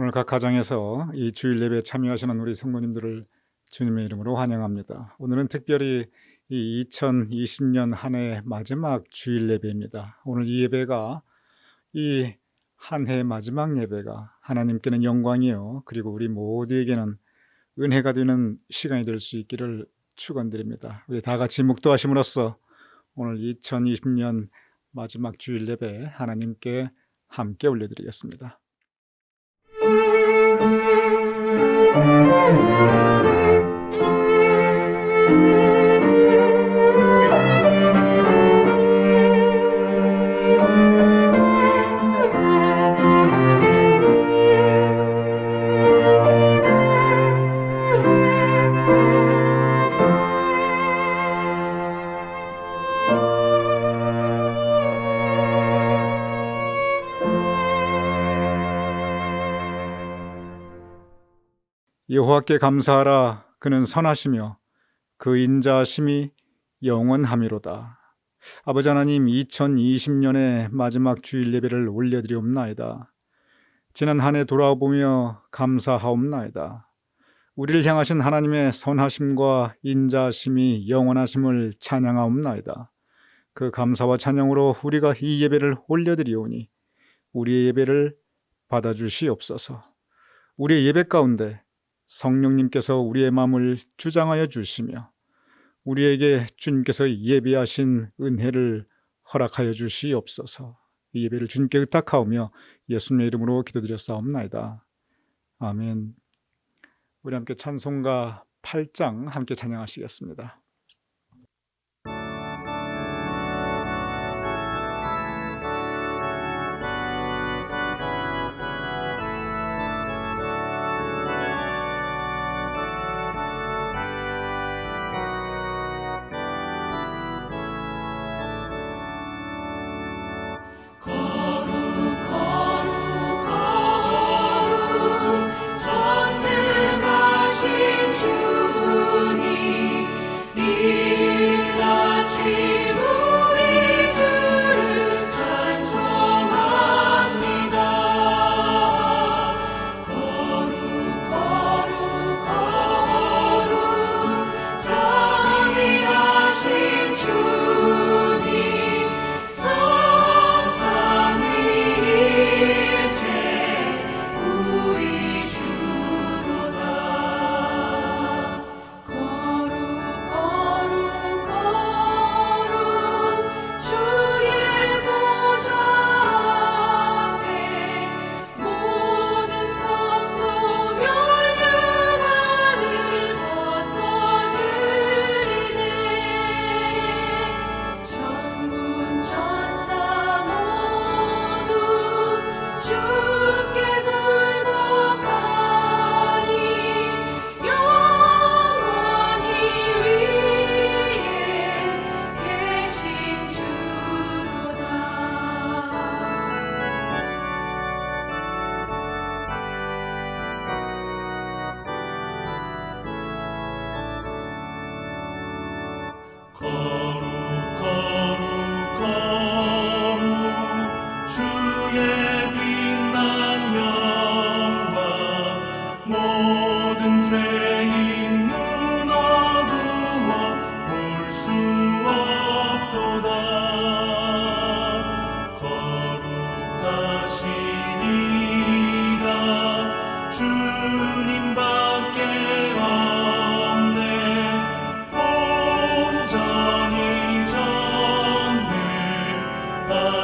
오늘 각 가정에서 이 주일 예배에 참여하시는 우리 성도님들을 주님의 이름으로 환영합니다. 오늘은 특별히 이 2020년 한 해 마지막 주일 예배입니다. 오늘 이 예배가 이 한 해 마지막 예배가 하나님께는 영광이요 그리고 우리 모두에게는 은혜가 되는 시간이 될 수 있기를 축원드립니다. 우리 다 같이 묵도하심으로써 오늘 2020년 마지막 주일 예배 하나님께 함께 올려드리겠습니다. 여호와께 감사하라. 그는 선하시며 그 인자하심이 영원하미로다. 아버지 하나님, 2020년의 마지막 주일 예배를 올려드리옵나이다. 지난 한 해 돌아보며 감사하옵나이다. 우리를 향하신 하나님의 선하심과 인자하심이 영원하심을 찬양하옵나이다. 그 감사와 찬양으로 우리가 이 예배를 올려드리오니 우리의 예배를 받아주시옵소서. 우리의 예배 가운데 성령님께서 우리의 마음을 주장하여 주시며 우리에게 주님께서 예비하신 은혜를 허락하여 주시옵소서. 이 예배를 주님께 의탁하오며 예수님의 이름으로 기도드렸사옵나이다. 아멘. 우리 함께 찬송가 8장 함께 찬양하시겠습니다.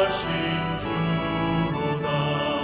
하신 주로다.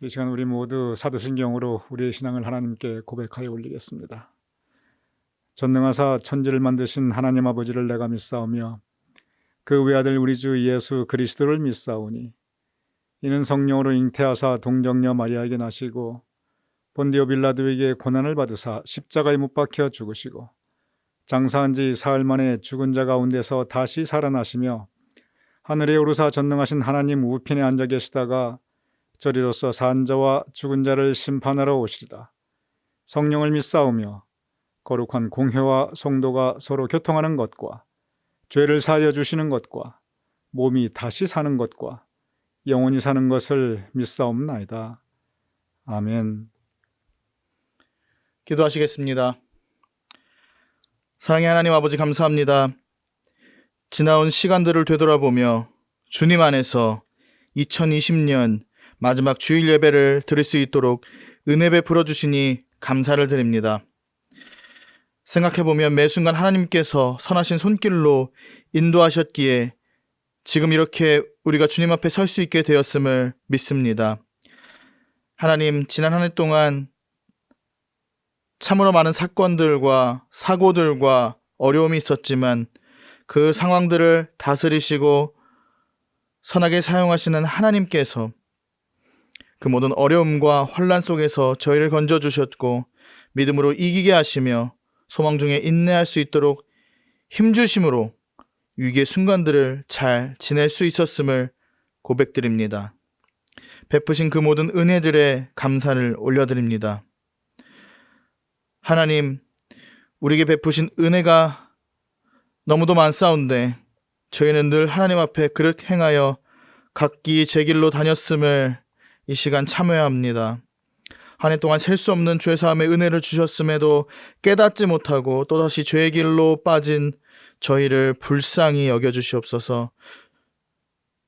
이 시간 우리 모두 사도신경으로 우리의 신앙을 하나님께 고백하여 올리겠습니다. 전능하사 천지를 만드신 하나님 아버지를 내가 믿사오며 그 외아들 우리 주 예수 그리스도를 믿사오니 이는 성령으로 잉태하사 동정녀 마리아에게 나시고 본디오 빌라도에게 고난을 받으사 십자가에 못 박혀 죽으시고 장사한 지 사흘 만에 죽은 자 가운데서 다시 살아나시며 하늘에 오르사 전능하신 하나님 우편에 앉아 계시다가 저리로서 산 자와 죽은 자를 심판하러 오시리라. 성령을 믿사오며 거룩한 공회와 성도가 서로 교통하는 것과 죄를 사하여 주시는 것과 몸이 다시 사는 것과 영원히 사는 것을 믿사옵나이다. 아멘. 기도하시겠습니다. 사랑의 하나님 아버지, 감사합니다. 지나온 시간들을 되돌아보며 주님 안에서 2020년 마지막 주일 예배를 드릴 수 있도록 은혜 베풀어 주시니 감사를 드립니다. 생각해보면 매 순간 하나님께서 선하신 손길로 인도하셨기에 지금 이렇게 우리가 주님 앞에 설 수 있게 되었음을 믿습니다. 하나님, 지난 한 해 동안 참으로 많은 사건들과 사고들과 어려움이 있었지만 그 상황들을 다스리시고 선하게 사용하시는 하나님께서 그 모든 어려움과 혼란 속에서 저희를 건져주셨고 믿음으로 이기게 하시며 소망 중에 인내할 수 있도록 힘주심으로 위기의 순간들을 잘 지낼 수 있었음을 고백드립니다. 베푸신 그 모든 은혜들에 감사를 올려드립니다. 하나님, 우리에게 베푸신 은혜가 너무도 많사온데 저희는 늘 하나님 앞에 그릇 행하여 각기 제 길로 다녔음을 이 시간 참회합니다. 한 해 동안 셀 수 없는 죄사함의 은혜를 주셨음에도 깨닫지 못하고 또다시 죄의 길로 빠진 저희를 불쌍히 여겨주시옵소서.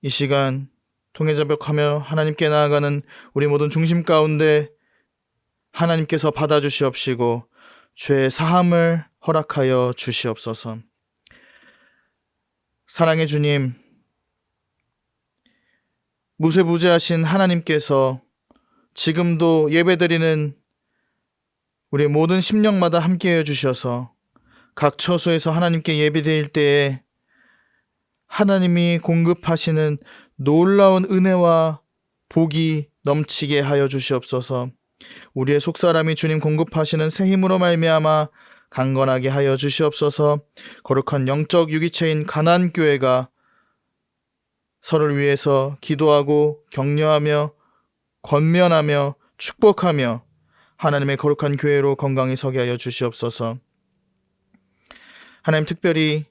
이 시간 통회자벽하며 하나님께 나아가는 우리 모든 중심 가운데 하나님께서 받아주시옵시고 죄의 사함을 허락하여 주시옵소서. 사랑의 주님, 무쇠무죄하신 하나님께서 지금도 예배드리는 우리 모든 심령마다 함께해 주셔서 각 처소에서 하나님께 예배드릴 때에 하나님이 공급하시는 놀라운 은혜와 복이 넘치게 하여 주시옵소서. 우리의 속사람이 주님 공급하시는 새 힘으로 말미암아 강건하게 하여 주시옵소서. 거룩한 영적 유기체인 가나안교회가 서로를 위해서 기도하고 격려하며 권면하며 축복하며 하나님의 거룩한 교회로 건강히 서게 하여 주시옵소서. 하나님, 특별히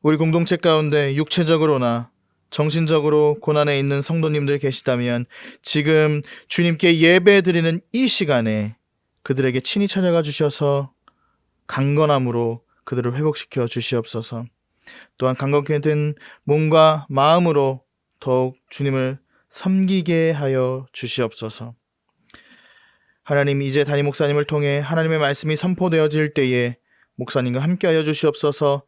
우리 공동체 가운데 육체적으로나 정신적으로 고난에 있는 성도님들 계시다면 지금 주님께 예배드리는 이 시간에 그들에게 친히 찾아가 주셔서 강건함으로 그들을 회복시켜 주시옵소서. 또한 강건케 된 몸과 마음으로 더욱 주님을 섬기게 하여 주시옵소서. 하나님, 이제 담임 목사님을 통해 하나님의 말씀이 선포되어질 때에 목사님과 함께 하여 주시옵소서.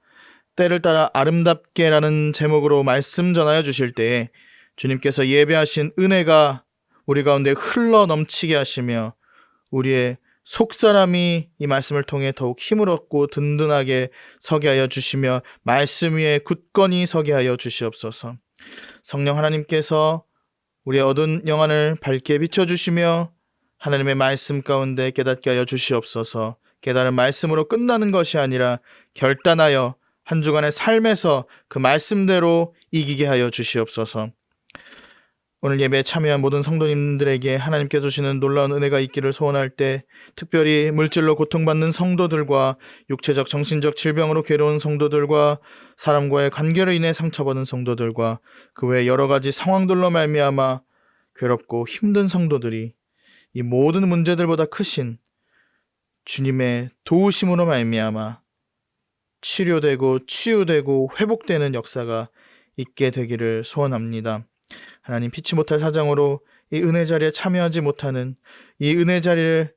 때를 따라 아름답게라는 제목으로 말씀 전하여 주실 때에 주님께서 예배하신 은혜가 우리 가운데 흘러 넘치게 하시며 우리의 속사람이 이 말씀을 통해 더욱 힘을 얻고 든든하게 서게 하여 주시며 말씀 위에 굳건히 서게 하여 주시옵소서. 성령 하나님께서 우리의 어두운 영안을 밝게 비춰주시며 하나님의 말씀 가운데 깨닫게 하여 주시옵소서. 깨달은 말씀으로 끝나는 것이 아니라 결단하여 한 주간의 삶에서 그 말씀대로 이기게 하여 주시옵소서. 오늘 예배에 참여한 모든 성도님들에게 하나님께 주시는 놀라운 은혜가 있기를 소원할 때 특별히 물질로 고통받는 성도들과 육체적 정신적 질병으로 괴로운 성도들과 사람과의 관계로 인해 상처받은 성도들과 그 외 여러 가지 상황들로 말미암아 괴롭고 힘든 성도들이 이 모든 문제들보다 크신 주님의 도우심으로 말미암아 치료되고 치유되고 회복되는 역사가 있게 되기를 소원합니다. 하나님, 피치 못할 사정으로 이 은혜 자리에 참여하지 못하는 이 은혜 자리를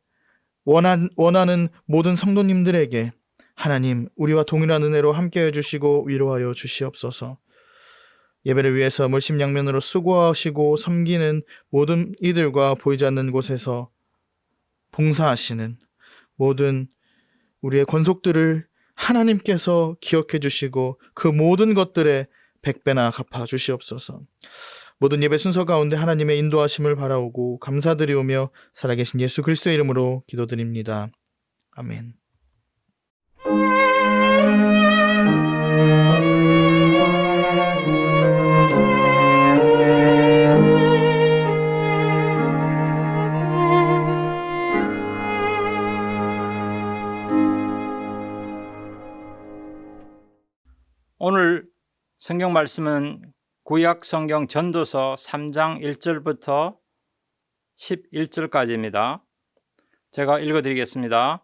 원하는 모든 성도님들에게 하나님, 우리와 동일한 은혜로 함께해 주시고 위로하여 주시옵소서. 예배를 위해서 물심양면으로 수고하시고 섬기는 모든 이들과 보이지 않는 곳에서 봉사하시는 모든 우리의 권속들을 하나님께서 기억해 주시고 그 모든 것들에 100배나 갚아 주시옵소서. 모든 예배 순서 가운데 하나님의 인도하심을 바라오고 감사드리오며 살아계신 예수 그리스도의 이름으로 기도드립니다. 아멘. 오늘 성경 말씀은 구약 성경 전도서 3장 1절부터 11절까지입니다. 제가 읽어드리겠습니다.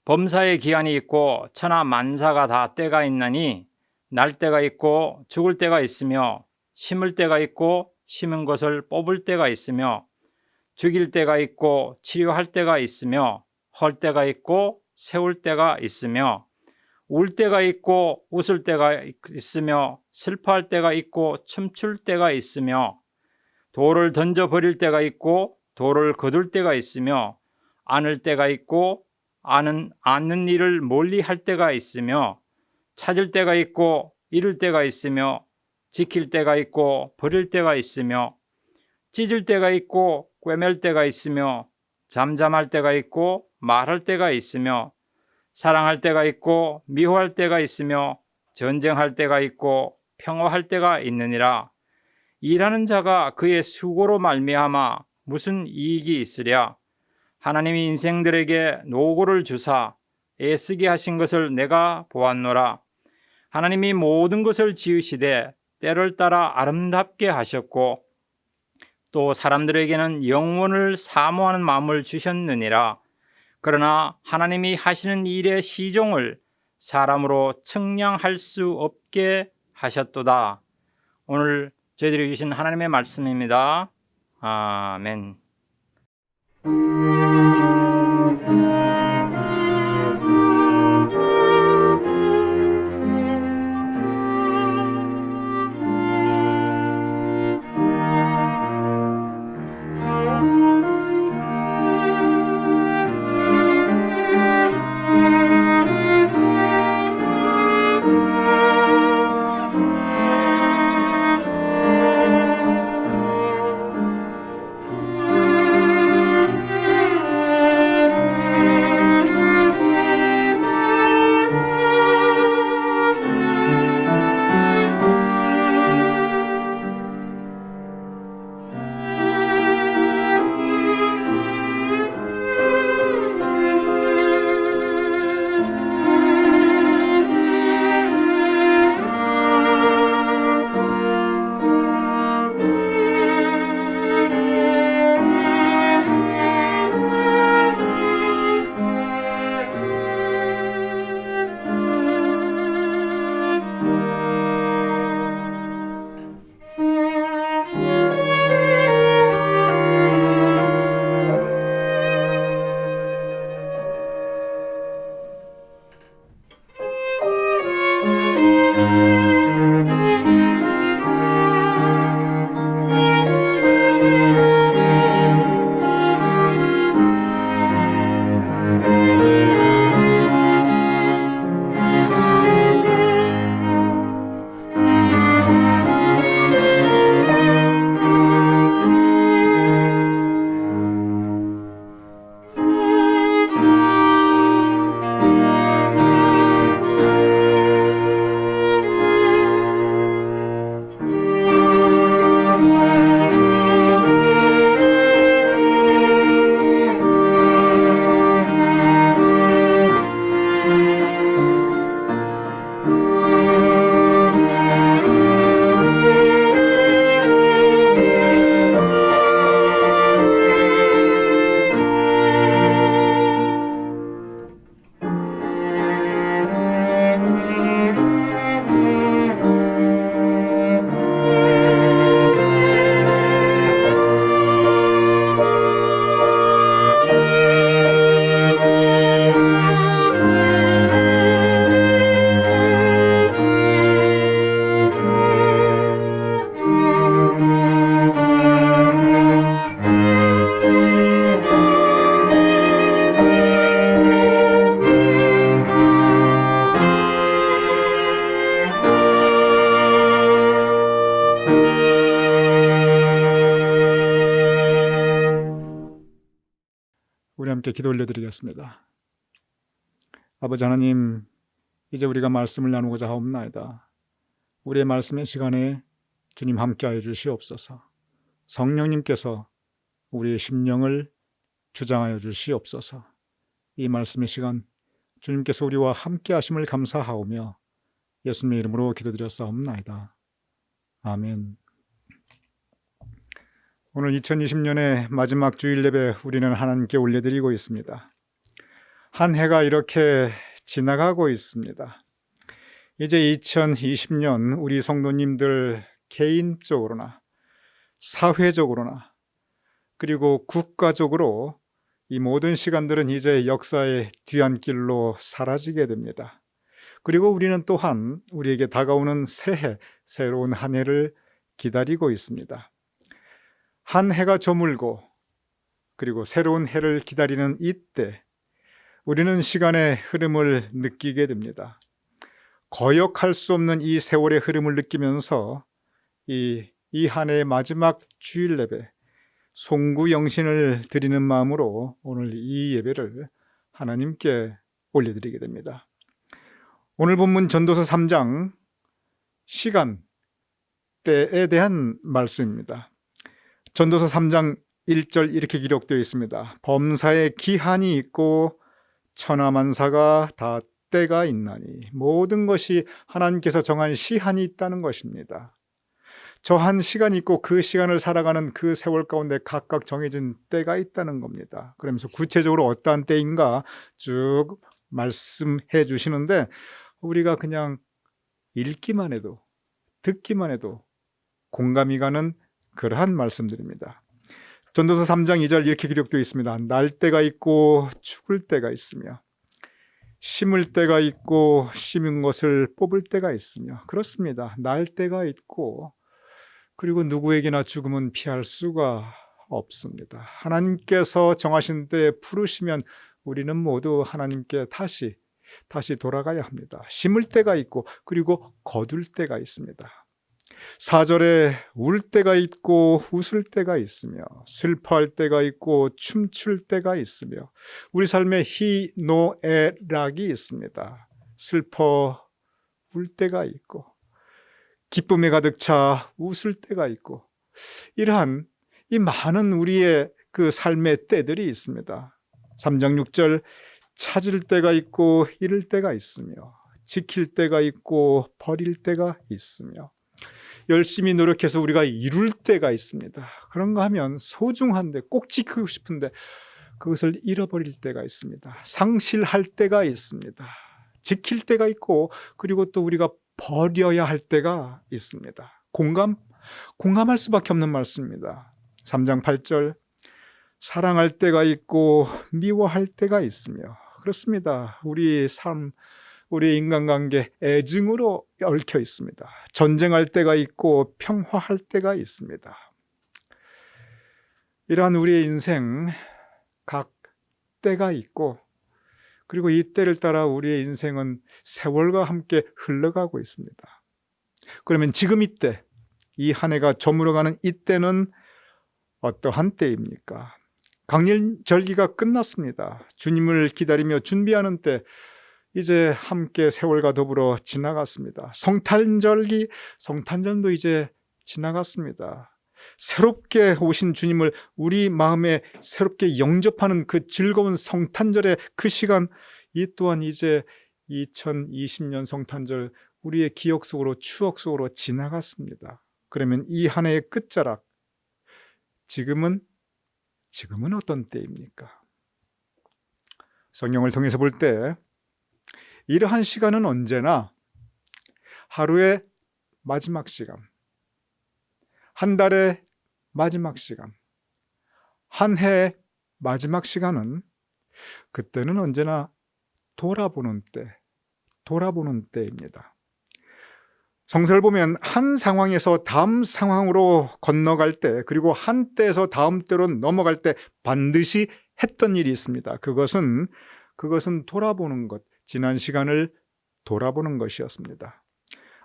범사의 기한이 있고 천하 만사가 다 때가 있나니 날 때가 있고 죽을 때가 있으며 심을 때가 있고 심은 것을 뽑을 때가 있으며 죽일 때가 있고 치료할 때가 있으며 헐 때가 있고 세울 때가 있으며 울 때가 있고 웃을 때가 있으며 슬퍼할 때가 있고 춤출 때가 있으며 돌을 던져버릴 때가 있고 돌을 거둘 때가 있으며 안을 때가 있고 않는 일을 멀리 할 때가 있으며 찾을 때가 있고 잃을 때가 있으며 지킬 때가 있고 버릴 때가 있으며 찢을 때가 있고 꿰맬 때가 있으며 잠잠할 때가 있고 말할 때가 있으며 사랑할 때가 있고 미워할 때가 있으며 전쟁할 때가 있고 평화할 때가 있느니라. 일하는 자가 그의 수고로 말미암아 무슨 이익이 있으랴. 하나님이 인생들에게 노고를 주사 애쓰게 하신 것을 내가 보았노라. 하나님이 모든 것을 지으시되 때를 따라 아름답게 하셨고 또 사람들에게는 영원을 사모하는 마음을 주셨느니라. 그러나 하나님이 하시는 일의 시종을 사람으로 측량할 수 없게 하셨도다. 오늘 저희들이 주신 하나님의 말씀입니다. 아멘. 함께 기도 올려드리겠습니다. 아버지 하나님, 이제 우리가 말씀을 나누고자 하옵나이다. 우리의 말씀의 시간에 주님 함께하여 주시옵소서. 성령님께서 우리의 심령을 주장하여 주시옵소서. 이 말씀의 시간 주님께서 우리와 함께하심을 감사하오며 예수님의 이름으로 기도드렸사옵나이다. 아멘. 오늘 2020년의 마지막 주일 예배 우리는 하나님께 올려드리고 있습니다. 한 해가 이렇게 지나가고 있습니다. 이제 2020년 우리 성도님들 개인적으로나 사회적으로나 그리고 국가적으로 이 모든 시간들은 이제 역사의 뒤안길로 사라지게 됩니다. 그리고 우리는 또한 우리에게 다가오는 새해, 새로운 한 해를 기다리고 있습니다. 한 해가 저물고 그리고 새로운 해를 기다리는 이때 우리는 시간의 흐름을 느끼게 됩니다. 거역할 수 없는 이 세월의 흐름을 느끼면서 이 한 해의 마지막 주일 예배 송구영신을 드리는 마음으로 오늘 이 예배를 하나님께 올려드리게 됩니다. 오늘 본문 전도서 3장 시간, 때에 대한 말씀입니다. 전도서 3장 1절 이렇게 기록되어 있습니다. 범사에 기한이 있고 천하만사가 다 때가 있나니 모든 것이 하나님께서 정한 시한이 있다는 것입니다. 저 한 시간이 있고 그 시간을 살아가는 그 세월 가운데 각각 정해진 때가 있다는 겁니다. 그러면서 구체적으로 어떠한 때인가 쭉 말씀해 주시는데 우리가 그냥 읽기만 해도 듣기만 해도 공감이 가는 그러한 말씀들입니다. 전도서 3장 2절 이렇게 기록되어 있습니다. 날 때가 있고 죽을 때가 있으며 심을 때가 있고 심은 것을 뽑을 때가 있으며 그렇습니다. 날 때가 있고 그리고 누구에게나 죽음은 피할 수가 없습니다. 하나님께서 정하신 때에 부르시면 우리는 모두 하나님께 다시 돌아가야 합니다. 심을 때가 있고 그리고 거둘 때가 있습니다. 4절에 울 때가 있고 웃을 때가 있으며 슬퍼할 때가 있고 춤출 때가 있으며 우리 삶에 희노애락이 있습니다. 슬퍼 울 때가 있고 기쁨에 가득 차 웃을 때가 있고 이러한 이 많은 우리의 그 삶의 때들이 있습니다. 3장 6절 찾을 때가 있고 잃을 때가 있으며 지킬 때가 있고 버릴 때가 있으며 열심히 노력해서 우리가 이룰 때가 있습니다. 그런가 하면 소중한데 꼭 지키고 싶은데 그것을 잃어버릴 때가 있습니다. 상실할 때가 있습니다. 지킬 때가 있고 그리고 또 우리가 버려야 할 때가 있습니다. 공감할 수밖에 없는 말씀입니다. 3장 8절 사랑할 때가 있고 미워할 때가 있으며 그렇습니다. 우리 삶 우리의 인간관계 애증으로 얽혀 있습니다. 전쟁할 때가 있고 평화할 때가 있습니다. 이러한 우리의 인생 각 때가 있고 그리고 이 때를 따라 우리의 인생은 세월과 함께 흘러가고 있습니다. 그러면 지금 이때 이 한 해가 저물어가는 이때는 어떠한 때입니까? 강림절기가 끝났습니다. 주님을 기다리며 준비하는 때 이제 함께 세월과 더불어 지나갔습니다. 성탄절도 이제 지나갔습니다. 새롭게 오신 주님을 우리 마음에 새롭게 영접하는 그 즐거운 성탄절의 그 시간 이 또한 이제 2020년 성탄절 우리의 기억 속으로 추억 속으로 지나갔습니다. 그러면 이 한 해의 끝자락 지금은 어떤 때입니까? 성경을 통해서 볼 때 이러한 시간은 언제나 하루의 마지막 시간, 한 달의 마지막 시간, 한 해의 마지막 시간은 그때는 언제나 돌아보는 때입니다. 성서를 보면 한 상황에서 다음 상황으로 건너갈 때 그리고 한 때에서 다음 때로 넘어갈 때 반드시 했던 일이 있습니다. 그것은 돌아보는 것, 지난 시간을 돌아보는 것이었습니다.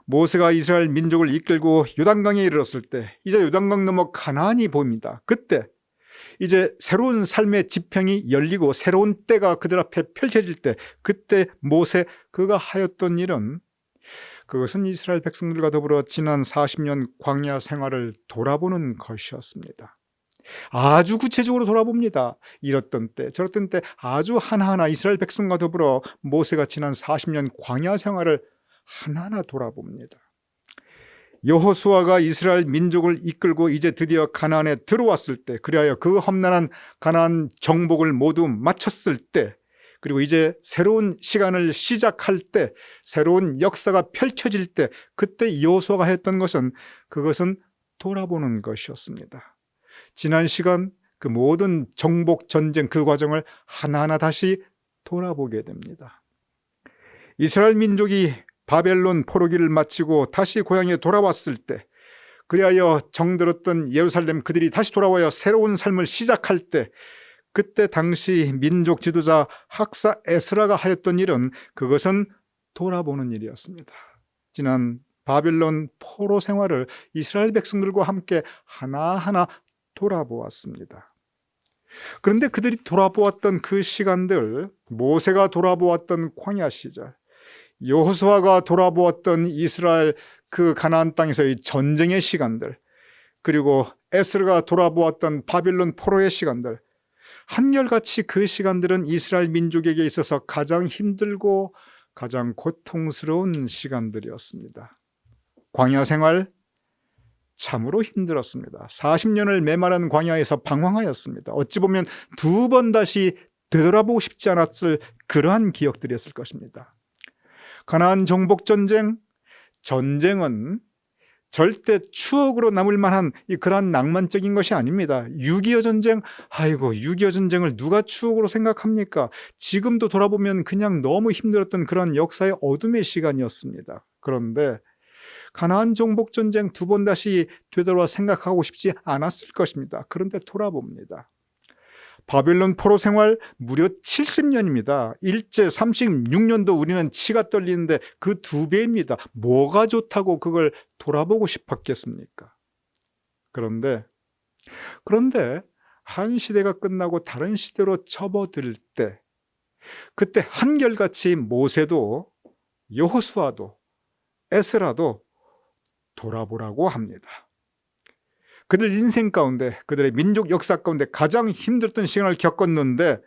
모세가 이스라엘 민족을 이끌고 요단강에 이르렀을 때 이제 요단강 넘어 가나안이 보입니다. 그때 이제 새로운 삶의 지평이 열리고 새로운 때가 그들 앞에 펼쳐질 때, 그때 모세 그가 하였던 일은, 그것은 이스라엘 백성들과 더불어 지난 40년 광야 생활을 돌아보는 것이었습니다. 아주 구체적으로 돌아봅니다. 이랬던 때 저랬던 때 아주 하나하나 이스라엘 백성과 더불어 모세가 지난 40년 광야 생활을 하나하나 돌아봅니다. 여호수아가 이스라엘 민족을 이끌고 이제 드디어 가나안에 들어왔을 때, 그리하여 그 험난한 가나안 정복을 모두 마쳤을 때, 그리고 이제 새로운 시간을 시작할 때, 새로운 역사가 펼쳐질 때, 그때 여호수아가 했던 것은, 그것은 돌아보는 것이었습니다. 지난 시간 그 모든 정복 전쟁 그 과정을 하나하나 다시 돌아보게 됩니다. 이스라엘 민족이 바벨론 포로기를 마치고 다시 고향에 돌아왔을 때, 그리하여 정들었던 예루살렘 그들이 다시 돌아와야 새로운 삶을 시작할 때, 그때 당시 민족 지도자 학사 에스라가 하였던 일은, 그것은 돌아보는 일이었습니다. 지난 바벨론 포로 생활을 이스라엘 백성들과 함께 하나하나 돌아보았습니다. 그런데 그들이 돌아보았던 그 시간들, 모세가 돌아보았던 광야 시절, 여호수아가 돌아보았던 이스라엘 그 가나안 땅에서의 전쟁의 시간들, 그리고 에스라가 돌아보았던 바빌론 포로의 시간들, 한결같이 그 시간들은 이스라엘 민족에게 있어서 가장 힘들고 가장 고통스러운 시간들이었습니다. 광야 생활 참으로 힘들었습니다. 40년을 메마른 광야에서 방황하였습니다. 어찌 보면 두 번 다시 되돌아보고 싶지 않았을 그러한 기억들이었을 것입니다. 가나안 정복 전쟁은 절대 추억으로 남을 만한 그러한 낭만적인 것이 아닙니다. 6.25 전쟁, 아이고 6.25 전쟁을 누가 추억으로 생각합니까? 지금도 돌아보면 그냥 너무 힘들었던 그런 역사의 어둠의 시간이었습니다. 그런데 가나안 정복 전쟁 두 번 다시 되돌아 생각하고 싶지 않았을 것입니다. 그런데 돌아봅니다. 바벨론 포로 생활 무려 70년입니다. 일제 36년도 우리는 치가 떨리는데 그 2배입니다. 뭐가 좋다고 그걸 돌아보고 싶었겠습니까? 그런데 한 시대가 끝나고 다른 시대로 접어들 때, 그때 한결같이 모세도 여호수아도 에스라도 돌아보라고 합니다. 그들 인생 가운데, 그들의 민족 역사 가운데 가장 힘들었던 시간을 겪었는데,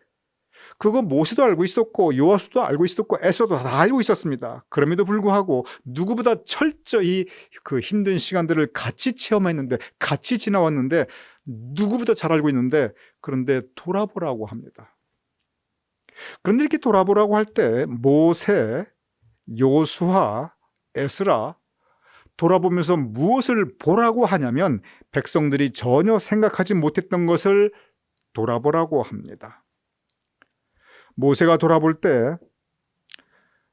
그거 모세도 알고 있었고 여호수아도 알고 있었고 에스라도 다 알고 있었습니다. 그럼에도 불구하고 누구보다 철저히 그 힘든 시간들을 같이 체험했는데, 같이 지나왔는데, 누구보다 잘 알고 있는데, 그런데 돌아보라고 합니다. 그런데 이렇게 돌아보라고 할 때 모세, 여호수아, 에스라 돌아보면서 무엇을 보라고 하냐면, 백성들이 전혀 생각하지 못했던 것을 돌아보라고 합니다. 모세가 돌아볼 때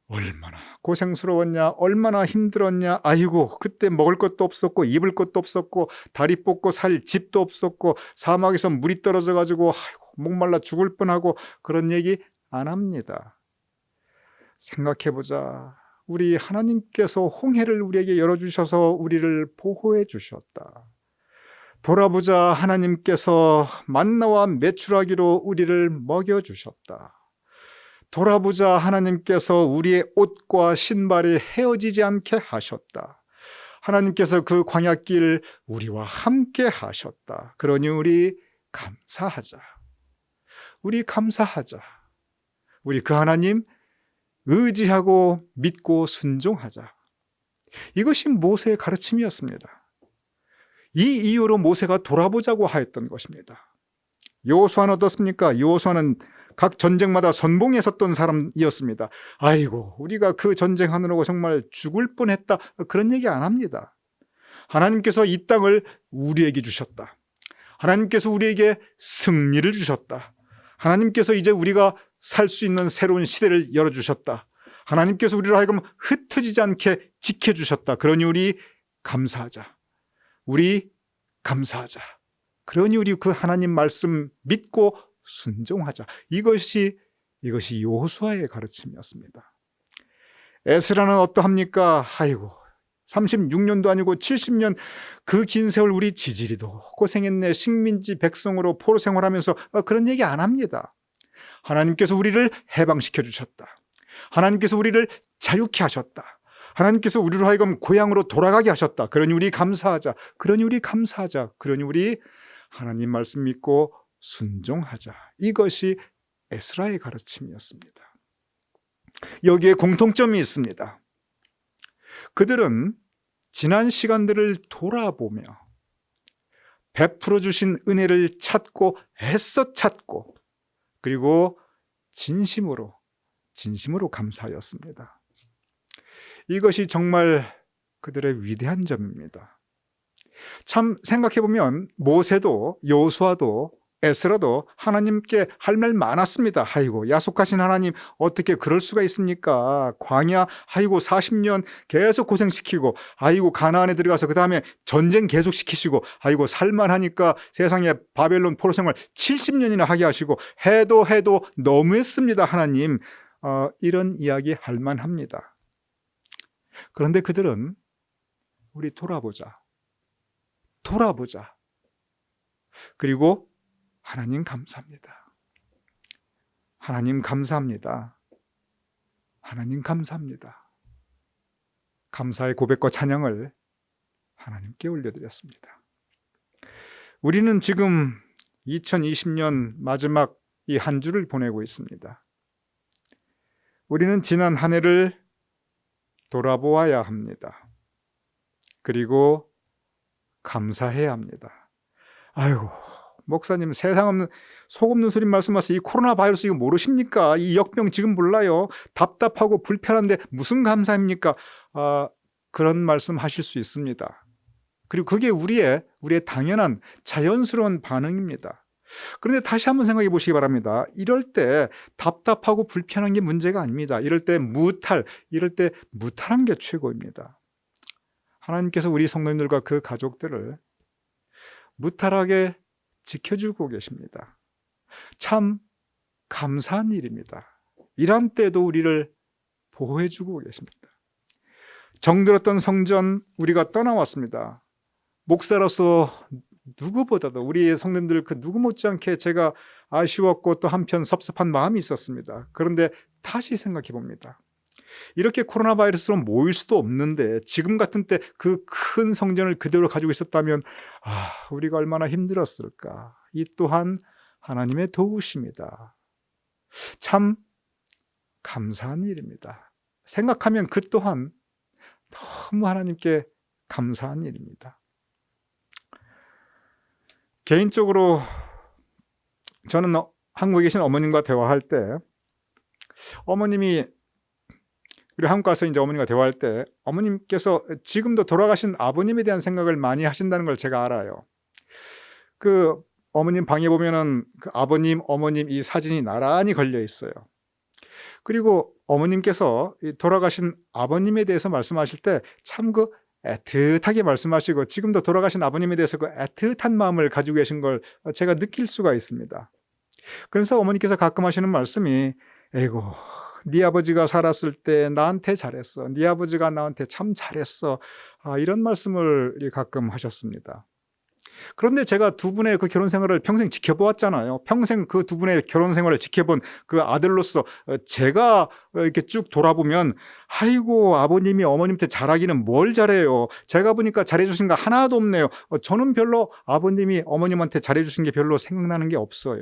얼마나 고생스러웠냐, 얼마나 힘들었냐, 아이고 그때 먹을 것도 없었고 입을 것도 없었고 다리 뻗고 살 집도 없었고 사막에서 물이 떨어져 가지고 아이고 목말라 죽을 뻔하고, 그런 얘기 안 합니다. 생각해보자. 우리 하나님께서 홍해를 우리에게 열어주셔서 우리를 보호해 주셨다. 돌아보자. 하나님께서 만나와 메추라기로 우리를 먹여주셨다. 돌아보자. 하나님께서 우리의 옷과 신발이 헤어지지 않게 하셨다. 하나님께서 그 광야길 우리와 함께 하셨다. 그러니 우리 감사하자. 우리 감사하자. 우리 그 하나님 의지하고 믿고 순종하자. 이것이 모세의 가르침이었습니다. 이 이유로 모세가 돌아보자고 하였던 것입니다. 여호수아는 어떻습니까? 여호수아는 각 전쟁마다 선봉에 섰던 사람이었습니다. 아이고 우리가 그 전쟁하느라고 정말 죽을 뻔했다, 그런 얘기 안 합니다. 하나님께서 이 땅을 우리에게 주셨다. 하나님께서 우리에게 승리를 주셨다. 하나님께서 이제 우리가 살 수 있는 새로운 시대를 열어주셨다. 하나님께서 우리를 하여금 흩어지지 않게 지켜주셨다. 그러니 우리 감사하자. 우리 감사하자. 그러니 우리 그 하나님 말씀 믿고 순종하자. 이것이 여호수아의 가르침이었습니다. 에스라는 어떠합니까? 아이고 36년도 아니고 70년 그 긴 세월 우리 지지리도 고생했네. 식민지 백성으로 포로 생활하면서 그런 얘기 안 합니다. 하나님께서 우리를 해방시켜 주셨다. 하나님께서 우리를 자유케 하셨다. 하나님께서 우리로 하여금 고향으로 돌아가게 하셨다. 그러니 우리 감사하자. 그러니 우리 감사하자. 그러니 우리 하나님 말씀 믿고 순종하자. 이것이 에스라의 가르침이었습니다. 여기에 공통점이 있습니다. 그들은 지난 시간들을 돌아보며 베풀어 주신 은혜를 찾고 애써 찾고 그리고 진심으로 감사하였습니다. 이것이 정말 그들의 위대한 점입니다. 참 생각해보면 모세도 여호수아도 에스라도 하나님께 할 말 많았습니다. 아이고 야속하신 하나님 어떻게 그럴 수가 있습니까? 광야 아이고 40년 계속 고생시키고 아이고 가나안에 들어가서 그 다음에 전쟁 계속 시키시고 아이고 살만하니까 세상에 바벨론 포로 생활 70년이나 하게 하시고 해도 너무했습니다 하나님. 이런 이야기 할 만합니다. 그런데 그들은 우리 돌아보자. 그리고 하나님 감사합니다. 하나님 감사합니다. 하나님 감사합니다. 감사의 고백과 찬양을 하나님께 올려드렸습니다. 우리는 지금 2020년 마지막 이 한 주를 보내고 있습니다. 우리는 지난 한 해를 돌아보아야 합니다. 그리고 감사해야 합니다. 아이고 목사님 세상 없는 속 없는 소리 말씀하세요. 이 코로나 바이러스 이거 모르십니까? 이 역병 지금 몰라요. 답답하고 불편한데 무슨 감사입니까? 그런 말씀 하실 수 있습니다. 그리고 그게 우리의 당연한 자연스러운 반응입니다. 그런데 다시 한번 생각해 보시기 바랍니다. 이럴 때 답답하고 불편한 게 문제가 아닙니다. 이럴 때 무탈한 게 최고입니다. 하나님께서 우리 성도님들과 그 가족들을 무탈하게 지켜주고 계십니다. 참 감사한 일입니다. 이런 때도 우리를 보호해주고 계십니다. 정들었던 성전 우리가 떠나왔습니다. 목사로서 누구보다도 우리 성도님들 그 누구 못지않게 제가 아쉬웠고 또 한편 섭섭한 마음이 있었습니다. 그런데 다시 생각해 봅니다. 이렇게 코로나 바이러스로 모일 수도 없는데 지금 같은 때 그 큰 성전을 그대로 가지고 있었다면 우리가 얼마나 힘들었을까. 이 또한 하나님의 도우심이다. 참 감사한 일입니다. 생각하면 그 또한 너무 하나님께 감사한 일입니다. 개인적으로 저는 한국에 계신 어머님과 대화할 때 어머님이 그리고 한국 가서 이제 어머님과 대화할 때 어머님께서 지금도 돌아가신 아버님에 대한 생각을 많이 하신다는 걸 제가 알아요. 그 어머님 방에 보면은 그 아버님, 어머님 이 사진이 나란히 걸려 있어요. 그리고 어머님께서 돌아가신 아버님에 대해서 말씀하실 때 참 그 애틋하게 말씀하시고 지금도 돌아가신 아버님에 대해서 그 애틋한 마음을 가지고 계신 걸 제가 느낄 수가 있습니다. 그래서 어머니께서 가끔 하시는 말씀이 에이고 네 아버지가 살았을 때 나한테 잘했어. 네 아버지가 나한테 참 잘했어. 이런 말씀을 가끔 하셨습니다. 그런데 제가 두 분의 그 결혼 생활을 평생 지켜보았잖아요. 평생 그 두 분의 결혼 생활을 지켜본 그 아들로서 제가 이렇게 쭉 돌아보면 아이고 아버님이 어머님한테 잘하기는 뭘 잘해요. 제가 보니까 잘해주신 거 하나도 없네요. 저는 별로 아버님이 어머님한테 잘해주신 게 별로 생각나는 게 없어요.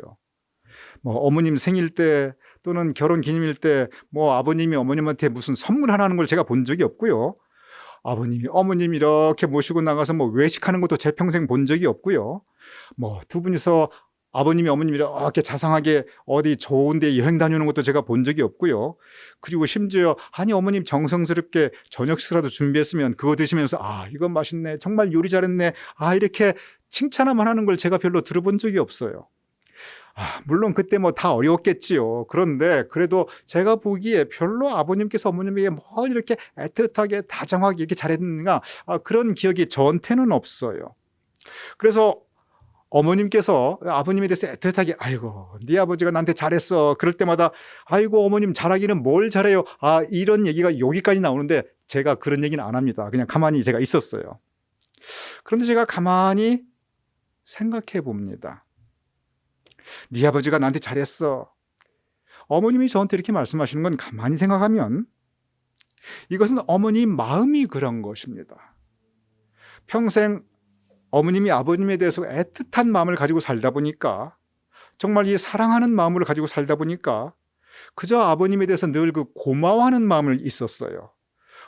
뭐 어머님 생일 때 또는 결혼 기념일 때 뭐 아버님이 어머님한테 무슨 선물 하나 하는 걸 제가 본 적이 없고요. 아버님이 어머님 이렇게 모시고 나가서 뭐 외식하는 것도 제 평생 본 적이 없고요. 뭐 두 분이서 아버님이 어머님이 이렇게 자상하게 어디 좋은 데 여행 다니는 것도 제가 본 적이 없고요. 그리고 심지어 아니 어머님 정성스럽게 저녁 식사라도 준비했으면 그거 드시면서 이건 맛있네. 정말 요리 잘했네. 이렇게 칭찬만 하는 걸 제가 별로 들어본 적이 없어요. 물론 그때 뭐 다 어려웠겠지요. 그런데 그래도 제가 보기에 별로 아버님께서 어머님에게 뭐 이렇게 애틋하게 다정하게 이렇게 잘했는가 그런 기억이 저한테는 없어요. 그래서 어머님께서 아버님에 대해서 애틋하게 아이고 네 아버지가 나한테 잘했어. 그럴 때마다 아이고 어머님 잘하기는 뭘 잘해요. 이런 얘기가 여기까지 나오는데 제가 그런 얘기는 안 합니다. 그냥 가만히 제가 있었어요. 그런데 제가 가만히 생각해 봅니다. 네 아버지가 나한테 잘했어. 어머님이 저한테 이렇게 말씀하시는 건 가만히 생각하면 이것은 어머니 마음이 그런 것입니다. 평생 어머님이 아버님에 대해서 애틋한 마음을 가지고 살다 보니까 정말 이 사랑하는 마음을 가지고 살다 보니까 그저 아버님에 대해서 늘 그 고마워하는 마음을 있었어요.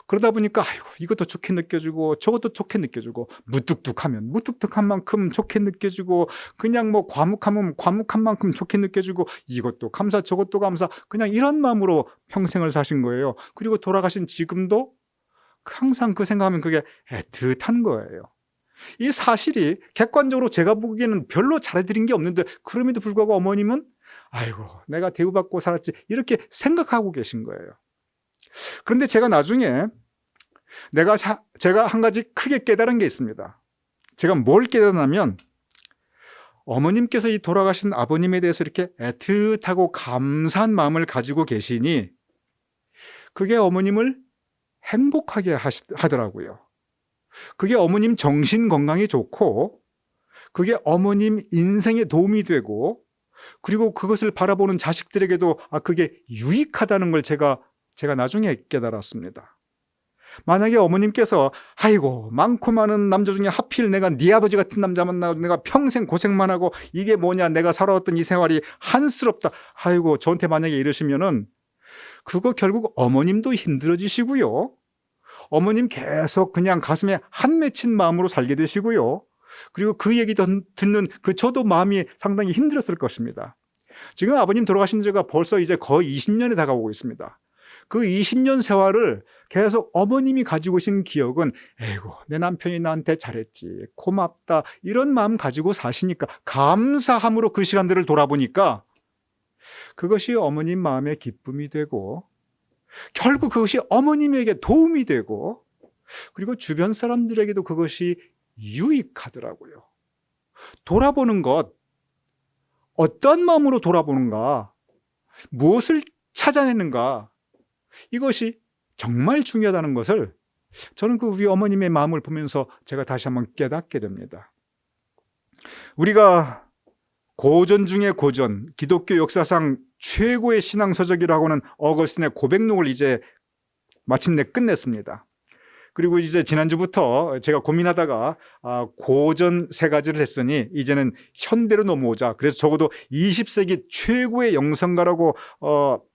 그러다 보니까 아이고 이것도 좋게 느껴지고 저것도 좋게 느껴지고 무뚝뚝하면 무뚝뚝한 만큼 좋게 느껴지고 그냥 뭐 과묵하면 과묵한 만큼 좋게 느껴지고 이것도 감사 저것도 감사 그냥 이런 마음으로 평생을 사신 거예요. 그리고 돌아가신 지금도 항상 그 생각하면 그게 애틋한 거예요. 이 사실이 객관적으로 제가 보기에는 별로 잘해드린 게 없는데 그럼에도 불구하고 어머님은 아이고 내가 대우받고 살았지 이렇게 생각하고 계신 거예요. 그런데 제가 나중에 제가 한 가지 크게 깨달은 게 있습니다. 제가 뭘 깨달았냐면 어머님께서 이 돌아가신 아버님에 대해서 이렇게 애틋하고 감사한 마음을 가지고 계시니 그게 어머님을 행복하게 하더라고요. 그게 어머님 정신 건강에 좋고 그게 어머님 인생에 도움이 되고 그리고 그것을 바라보는 자식들에게도 그게 유익하다는 걸 제가 나중에 깨달았습니다. 만약에 어머님께서 아이고 많고 많은 남자 중에 하필 내가 네 아버지 같은 남자 만나고 내가 평생 고생만 하고 이게 뭐냐 내가 살아왔던 이 생활이 한스럽다 아이고 저한테 만약에 이러시면은 그거 결국 어머님도 힘들어지시고요. 어머님 계속 그냥 가슴에 한 맺힌 마음으로 살게 되시고요. 그리고 그 얘기 듣는 저도 마음이 상당히 힘들었을 것입니다. 지금 아버님 돌아가신 지가 벌써 이제 거의 20년이 다가오고 있습니다. 그 20년 세월을 계속 어머님이 가지고 오신 기억은 에이고 내 남편이 나한테 잘했지 고맙다 이런 마음 가지고 사시니까 감사함으로 그 시간들을 돌아보니까 그것이 어머님 마음의 기쁨이 되고 결국 그것이 어머님에게 도움이 되고 그리고 주변 사람들에게도 그것이 유익하더라고요. 돌아보는 것 어떤 마음으로 돌아보는가 무엇을 찾아내는가 이것이 정말 중요하다는 것을 저는 그 우리 어머님의 마음을 보면서 제가 다시 한번 깨닫게 됩니다. 우리가 고전 중에 고전, 기독교 역사상 최고의 신앙서적이라고 하는 어거스틴의 고백록을 이제 마침내 끝냈습니다. 그리고 이제 지난주부터 제가 고민하다가 고전 3가지를 했으니 이제는 현대로 넘어오자. 그래서 적어도 20세기 최고의 영성가라고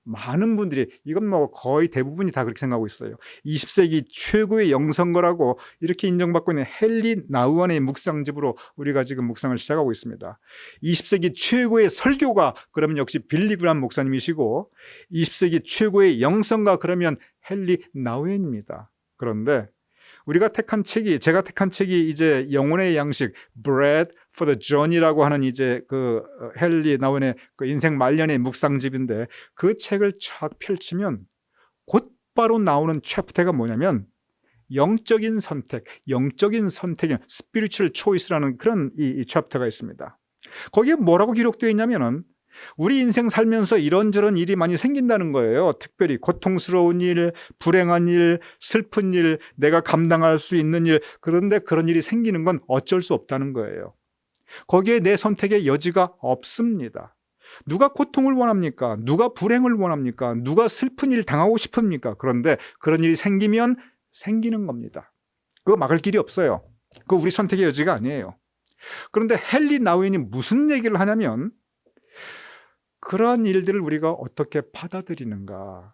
많은 분들이 이건 뭐 거의 대부분이 다 그렇게 생각하고 있어요. 20세기 최고의 영성가라고 이렇게 인정받고 있는 헨리 나우안의 묵상집으로 우리가 지금 묵상을 시작하고 있습니다. 20세기 최고의 설교가 그러면 역시 빌리 그람 목사님이시고 20세기 최고의 영성가 그러면 헨리 나우엔입니다. 그런데 제가 택한 책이 이제 영혼의 양식 Bread for the Journey라고 하는 이제 그 헨리 나우엔의 그 인생 말년의 묵상집인데 그 책을 쫙 펼치면 곧바로 나오는 챕터가 뭐냐면 영적인 선택인 spiritual choice라는 그런 이 챕터가 있습니다. 거기에 뭐라고 기록되어 있냐면은 우리 인생 살면서 이런저런 일이 많이 생긴다는 거예요. 특별히 고통스러운 일, 불행한 일, 슬픈 일, 내가 감당할 수 있는 일. 그런데 그런 일이 생기는 건 어쩔 수 없다는 거예요. 거기에 내 선택의 여지가 없습니다. 누가 고통을 원합니까? 누가 불행을 원합니까? 누가 슬픈 일 당하고 싶습니까? 그런데 그런 일이 생기면 생기는 겁니다. 그거 막을 길이 없어요. 그거 우리 선택의 여지가 아니에요. 그런데 헨리 나우엔이 무슨 얘기를 하냐면 그러한 일들을 우리가 어떻게 받아들이는가,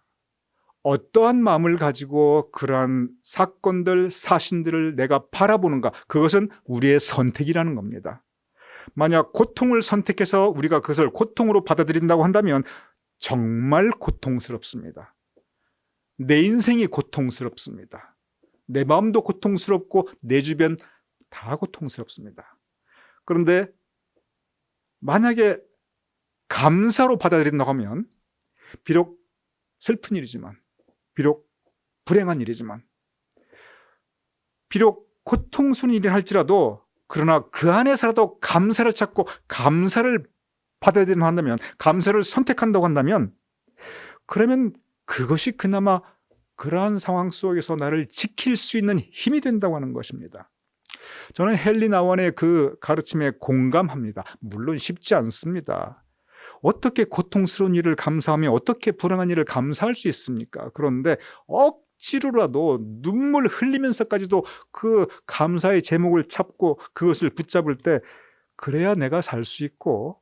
어떠한 마음을 가지고 그러한 사건들, 사신들을 내가 바라보는가, 그것은 우리의 선택이라는 겁니다. 만약 고통을 선택해서 우리가 그것을 고통으로 받아들인다고 한다면 정말 고통스럽습니다. 내 인생이 고통스럽습니다. 내 마음도 고통스럽고 내 주변 다 고통스럽습니다. 그런데 만약에 감사로 받아들인다고 하면 비록 슬픈 일이지만 비록 불행한 일이지만 비록 고통스러운 일을 할지라도 그러나 그 안에서라도 감사를 찾고 감사를 받아야 한다면, 감사를 선택한다고 한다면, 그러면 그것이 그나마 그러한 상황 속에서 나를 지킬 수 있는 힘이 된다고 하는 것입니다. 저는 헨리 나원의 그 가르침에 공감합니다. 물론 쉽지 않습니다. 어떻게 고통스러운 일을 감사하며 어떻게 불행한 일을 감사할 수 있습니까? 그런데 억지로라도 눈물 흘리면서까지도 그 감사의 제목을 찾고 그것을 붙잡을 때, 그래야 내가 살 수 있고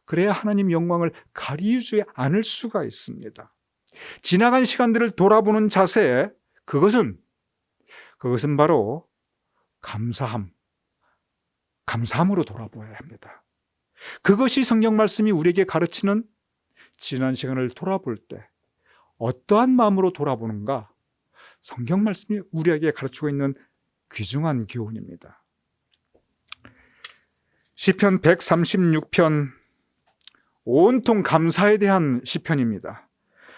그래야 하나님 영광을 가리지 않을 수가 있습니다. 지나간 시간들을 돌아보는 자세, 그것은 바로 감사함으로 돌아보아야 합니다. 그것이 성경 말씀이 우리에게 가르치는 지난 시간을 돌아볼 때 어떠한 마음으로 돌아보는가, 성경 말씀이 우리에게 가르치고 있는 귀중한 교훈입니다. 시편 136편, 온통 감사에 대한 시편입니다.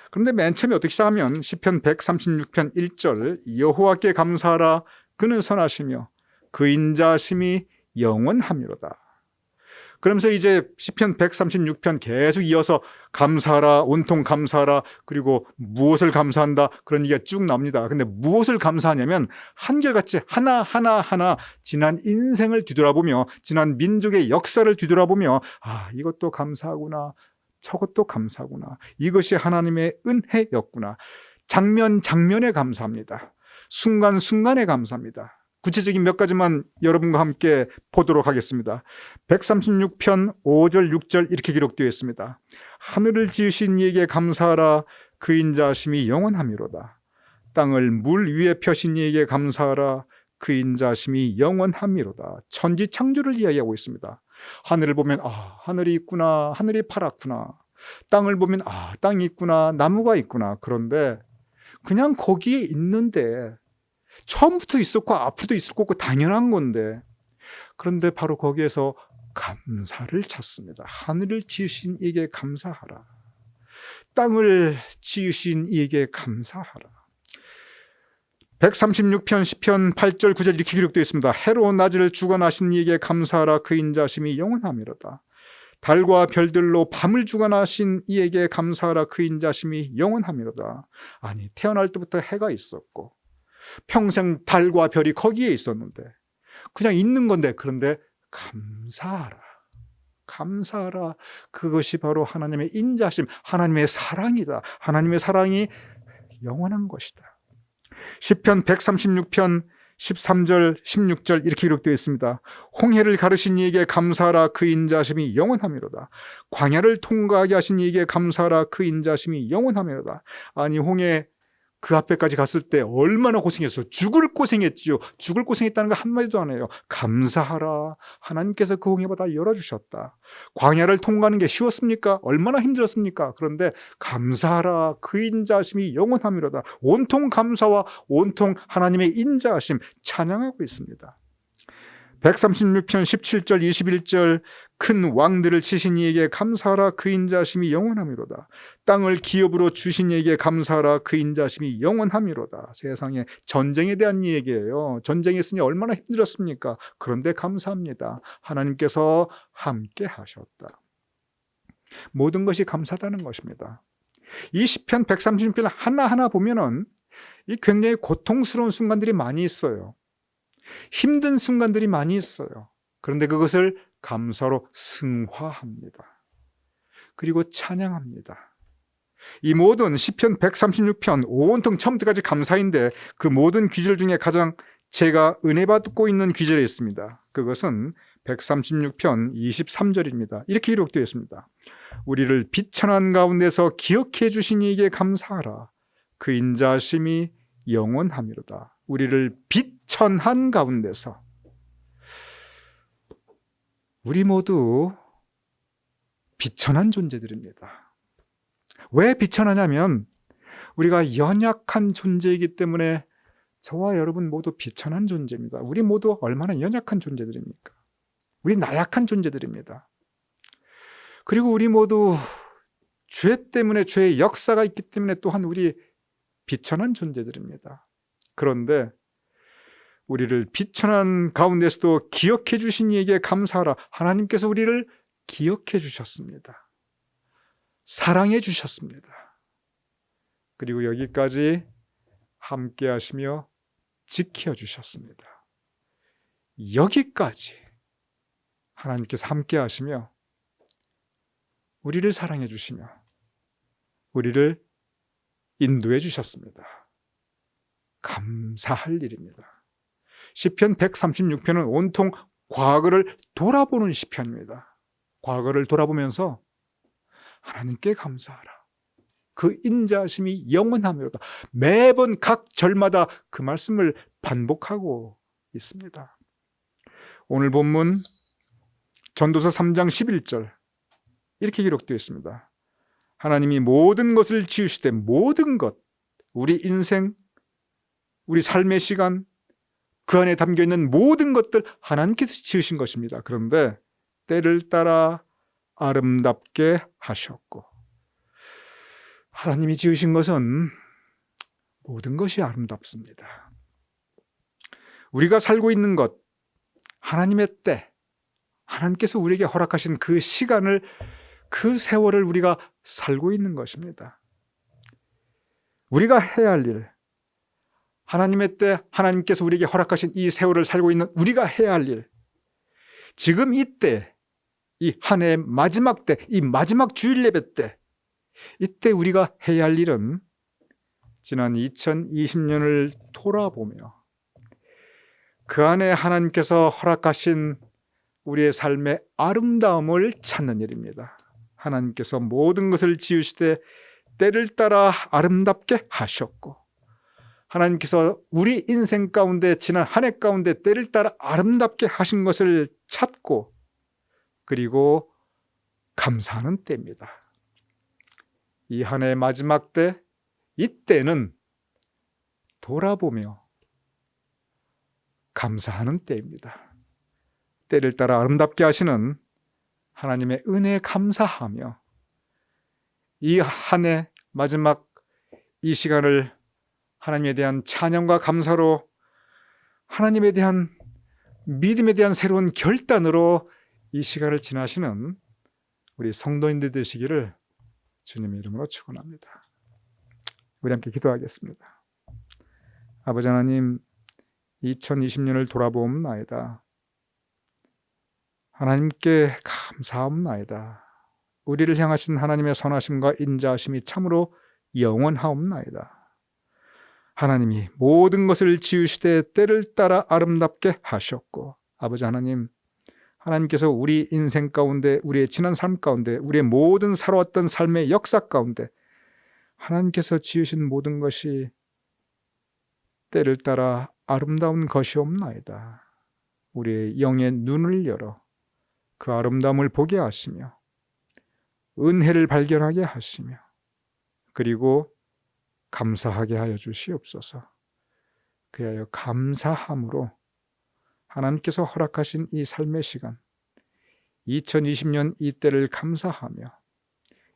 그런데 맨 처음에 어떻게 시작하면 시편 136편 1절, 여호와께 감사하라, 그는 선하시며 그 인자하심이 영원하미로다. 그러면서 이제 시편 136편 계속 이어서 감사하라, 온통 감사하라, 그리고 무엇을 감사한다, 그런 얘기가 쭉 나옵니다. 근데 무엇을 감사하냐면 한결같이 하나하나 지난 인생을 뒤돌아보며 지난 민족의 역사를 뒤돌아보며, 아, 이것도 감사하구나, 저것도 감사하구나, 이것이 하나님의 은혜였구나. 장면에 감사합니다. 순간순간에 감사합니다. 구체적인 몇 가지만 여러분과 함께 보도록 하겠습니다. 136편 5절 6절 이렇게 기록되어 있습니다. 하늘을 지으신 이에게 감사하라, 그 인자하심이 영원하미로다. 땅을 물 위에 펴신 이에게 감사하라, 그 인자하심이 영원하미로다. 천지 창조를 이야기하고 있습니다. 하늘을 보면 하늘이 있구나, 하늘이 파랗구나. 땅을 보면 땅이 있구나, 나무가 있구나. 그런데 그냥 거기에 있는데, 처음부터 있었고 앞으로도 있을 거고 당연한 건데, 그런데 바로 거기에서 감사를 찾습니다. 하늘을 지으신 이에게 감사하라, 땅을 지으신 이에게 감사하라. 136편 시편 8절 9절 이렇게 기록되어 있습니다. 해로 낮을 주관하신 이에게 감사하라, 그 인자심이 영원하미로다. 달과 별들로 밤을 주관하신 이에게 감사하라, 그 인자심이 영원하미로다. 아니, 태어날 때부터 해가 있었고 평생 달과 별이 거기에 있었는데, 그냥 있는 건데, 그런데 감사하라. 그것이 바로 하나님의 인자심, 하나님의 사랑이다. 하나님의 사랑이 영원한 것이다. 시편 136편 13절 16절 이렇게 기록되어 있습니다. 홍해를 가르신 이에게 감사하라, 그 인자심이 영원하미로다. 광야를 통과하게 하신 이에게 감사하라, 그 인자심이 영원하미로다. 아니, 홍해 그 앞에까지 갔을 때 얼마나 고생했어. 죽을 고생했지요. 죽을 고생했다는 거 한마디도 안 해요. 감사하라, 하나님께서 그 홍해바다 열어주셨다. 광야를 통과하는 게 쉬웠습니까? 얼마나 힘들었습니까? 그런데 감사하라, 그 인자하심이 영원하미로다. 온통 감사와 온통 하나님의 인자하심 찬양하고 있습니다. 136편 17절 21절, 큰 왕들을 치신 이에게 감사하라, 그 인자하심이 영원하미로다. 땅을 기업으로 주신 이에게 감사하라, 그 인자하심이 영원하미로다. 세상에 전쟁에 대한 이야기예요. 전쟁했으니 얼마나 힘들었습니까? 그런데 감사합니다. 하나님께서 함께 하셨다. 모든 것이 감사하다는 것입니다. 이 시편 136편 하나하나 보면은 이 굉장히 고통스러운 순간들이 많이 있어요. 힘든 순간들이 많이 있어요. 그런데 그것을 감사로 승화합니다. 그리고 찬양합니다. 이 모든 시편 136편 온통 처음부터까지 감사인데, 그 모든 귀절 중에 가장 제가 은혜 받고 있는 귀절이 있습니다. 그것은 136편 23절입니다. 이렇게 기록되어 있습니다. 우리를 비천한 가운데서 기억해 주신 이에게 감사하라, 그 인자하심이 영원하미로다. 우리를 비천한 가운데서, 우리 모두 비천한 존재들입니다. 왜 비천하냐면 우리가 연약한 존재이기 때문에 저와 여러분 모두 비천한 존재입니다. 우리 모두 얼마나 연약한 존재들입니까? 우리 나약한 존재들입니다. 그리고 우리 모두 죄 때문에, 죄의 역사가 있기 때문에 또한 우리 비천한 존재들입니다. 그런데 우리를 비천한 가운데서도 기억해 주신 이에게 감사하라. 하나님께서 우리를 기억해 주셨습니다. 사랑해 주셨습니다. 그리고 여기까지 함께 하시며 지켜 주셨습니다. 여기까지 하나님께서 함께 하시며 우리를 사랑해 주시며 우리를 인도해 주셨습니다. 감사할 일입니다. 시편 136편은 온통 과거를 돌아보는 시편입니다. 과거를 돌아보면서 하나님께 감사하라. 그 인자하심이 영원하며로다. 매번 각 절마다 그 말씀을 반복하고 있습니다. 오늘 본문 전도서 3장 11절 이렇게 기록되어 있습니다. 하나님이 모든 것을 지으시되 모든 것, 우리 인생, 우리 삶의 시간, 그 안에 담겨있는 모든 것들 하나님께서 지으신 것입니다. 그런데 때를 따라 아름답게 하셨고, 하나님이 지으신 것은 모든 것이 아름답습니다. 우리가 살고 있는 것, 하나님의 때, 하나님께서 우리에게 허락하신 그 시간을, 그 세월을 우리가 살고 있는 것입니다. 우리가 해야 할 일, 하나님의 때 하나님께서 우리에게 허락하신 이 세월을 살고 있는 우리가 해야 할 일, 지금 이때, 이 한 해의 마지막 때, 이 마지막 주일 예배 때, 이때 우리가 해야 할 일은 지난 2020년을 돌아보며 그 안에 하나님께서 허락하신 우리의 삶의 아름다움을 찾는 일입니다. 하나님께서 모든 것을 지으시되 때를 따라 아름답게 하셨고, 하나님께서 우리 인생 가운데 지난 한 해 가운데 때를 따라 아름답게 하신 것을 찾고 그리고 감사하는 때입니다. 이 한 해의 마지막 때, 이때는 돌아보며 감사하는 때입니다. 때를 따라 아름답게 하시는 하나님의 은혜에 감사하며 이 한 해 마지막 이 시간을 하나님에 대한 찬양과 감사로, 하나님에 대한 믿음에 대한 새로운 결단으로 이 시간을 지나시는 우리 성도인들 되시기를 주님의 이름으로 축원합니다. 우리 함께 기도하겠습니다. 아버지 하나님, 2020년을 돌아보옵나이다. 하나님께 감사하옵나이다. 우리를 향하신 하나님의 선하심과 인자하심이 참으로 영원하옵나이다. 하나님이 모든 것을 지으시되 때를 따라 아름답게 하셨고, 아버지 하나님, 하나님께서 우리 인생 가운데, 우리의 지난 삶 가운데, 우리의 모든 살아왔던 삶의 역사 가운데 하나님께서 지으신 모든 것이 때를 따라 아름다운 것이옵나이다. 우리의 영의 눈을 열어 그 아름다움을 보게 하시며 은혜를 발견하게 하시며 그리고 감사하게 하여 주시옵소서. 그리하여 감사함으로 하나님께서 허락하신 이 삶의 시간, 2020년 이 때를 감사하며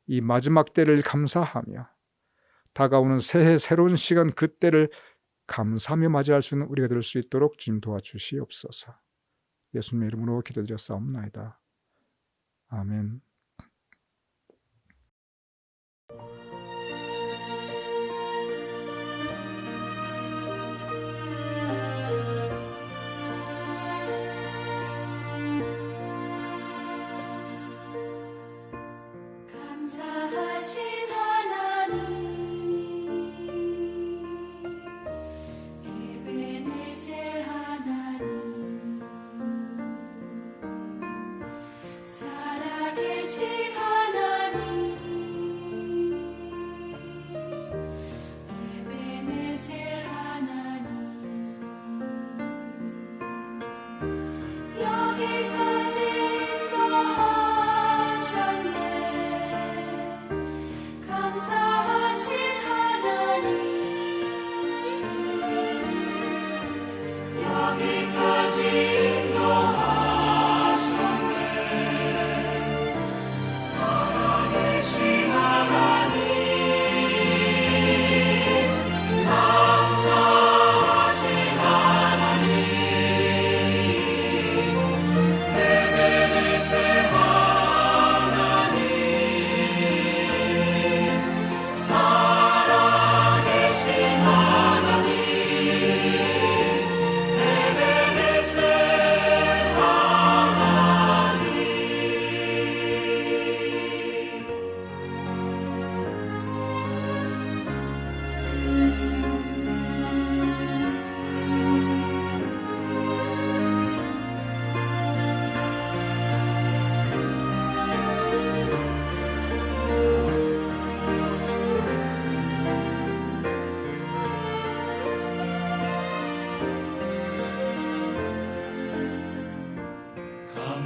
이 마지막 때를 감사하며 다가오는 새해 새로운 시간 그 때를 감사하며 맞이할 수 있는 우리가 될 수 있도록 주님 도와주시옵소서. 예수님의 이름으로 기도드렸사옵나이다. 아멘. 감사하신 하나님, 에베네셀 하나님, 살아계신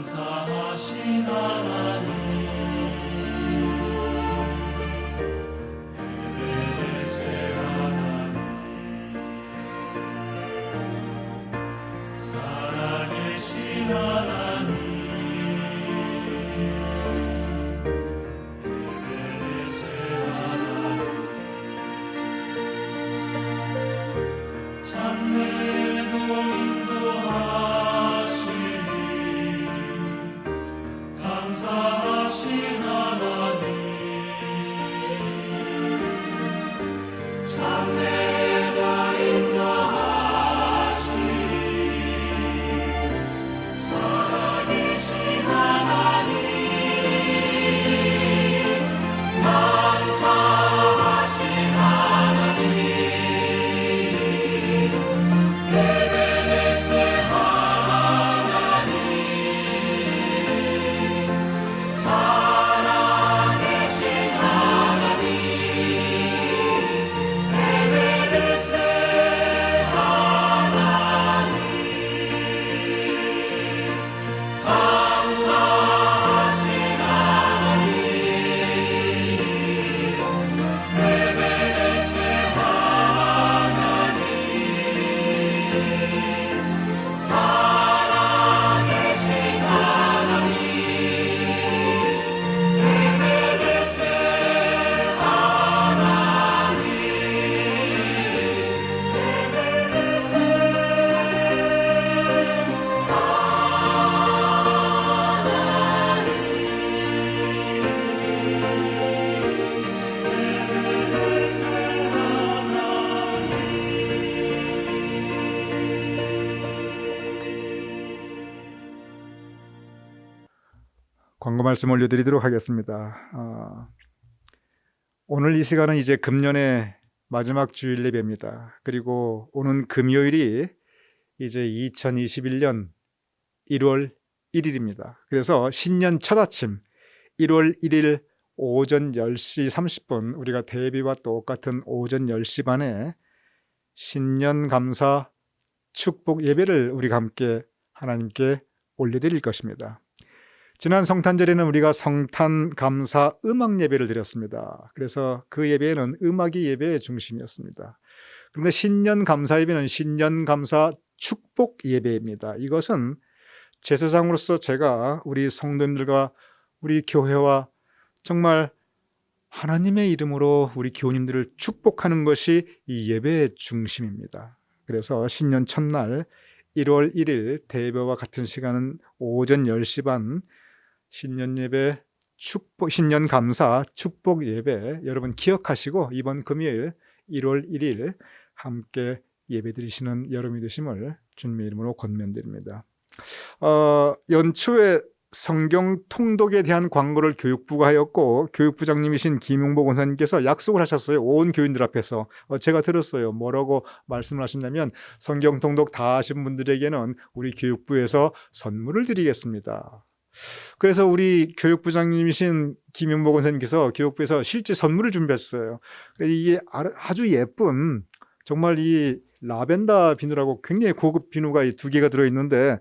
감사하신 하나님 에베네셀 하나님 살아계신 하나님 에베네셀 하나님 장래도 인도하시니 감사하신 하나님 장래도 인도하시니 살아계신 하나님 감사하신 하나님 에베네셀 하나님 살아계신 하나님 에베네셀 하나님 감사하신 하나님 에베네셀 하나님 살아계신 하나님 에베네셀 하나님 광고 말씀 올려드리도록 하겠습니다. 오늘 이 시간은 이제 금년의 마지막 주일 예배입니다. 그리고 오는 금요일이 이제 2021년 1월 1일입니다. 그래서 신년 첫 아침 1월 1일 오전 10시 30분 우리가 대비와 똑같은 오전 10시 반에 신년 감사 축복 예배를 우리가 함께 하나님께 올려드릴 것입니다. 지난 성탄절에는 우리가 성탄 감사 음악 예배를 드렸습니다. 그래서 그 예배는 음악이 예배의 중심이었습니다. 그런데 신년 감사 예배는 신년 감사 축복 예배입니다. 이것은 제사장으로서 제가 우리 성도님들과 우리 교회와 정말 하나님의 이름으로 우리 교우님들을 축복하는 것이 이 예배의 중심입니다. 그래서 신년 첫날 1월 1일 대배와 같은 시간은 오전 10시 반 신년 예배 축복 신년 감사 축복 예배 여러분 기억하시고 이번 금요일 1월 1일 함께 예배드리시는 여러분이 되심을 주님의 이름으로 권면드립니다. 연초에 성경 통독에 대한 광고를 교육부가 하였고 교육부장님이신 김용복 원사님께서 약속을 하셨어요. 온 교인들 앞에서. 제가 들었어요. 뭐라고 말씀을 하셨냐면 성경 통독 다 하신 분들에게는 우리 교육부에서 선물을 드리겠습니다. 그래서 우리 교육부장님이신 김용복 원사님께서 교육부에서 실제 선물을 준비했어요. 이게 아주 예쁜 정말 이 라벤더 비누라고 굉장히 고급 비누가 이 2개가 들어있는데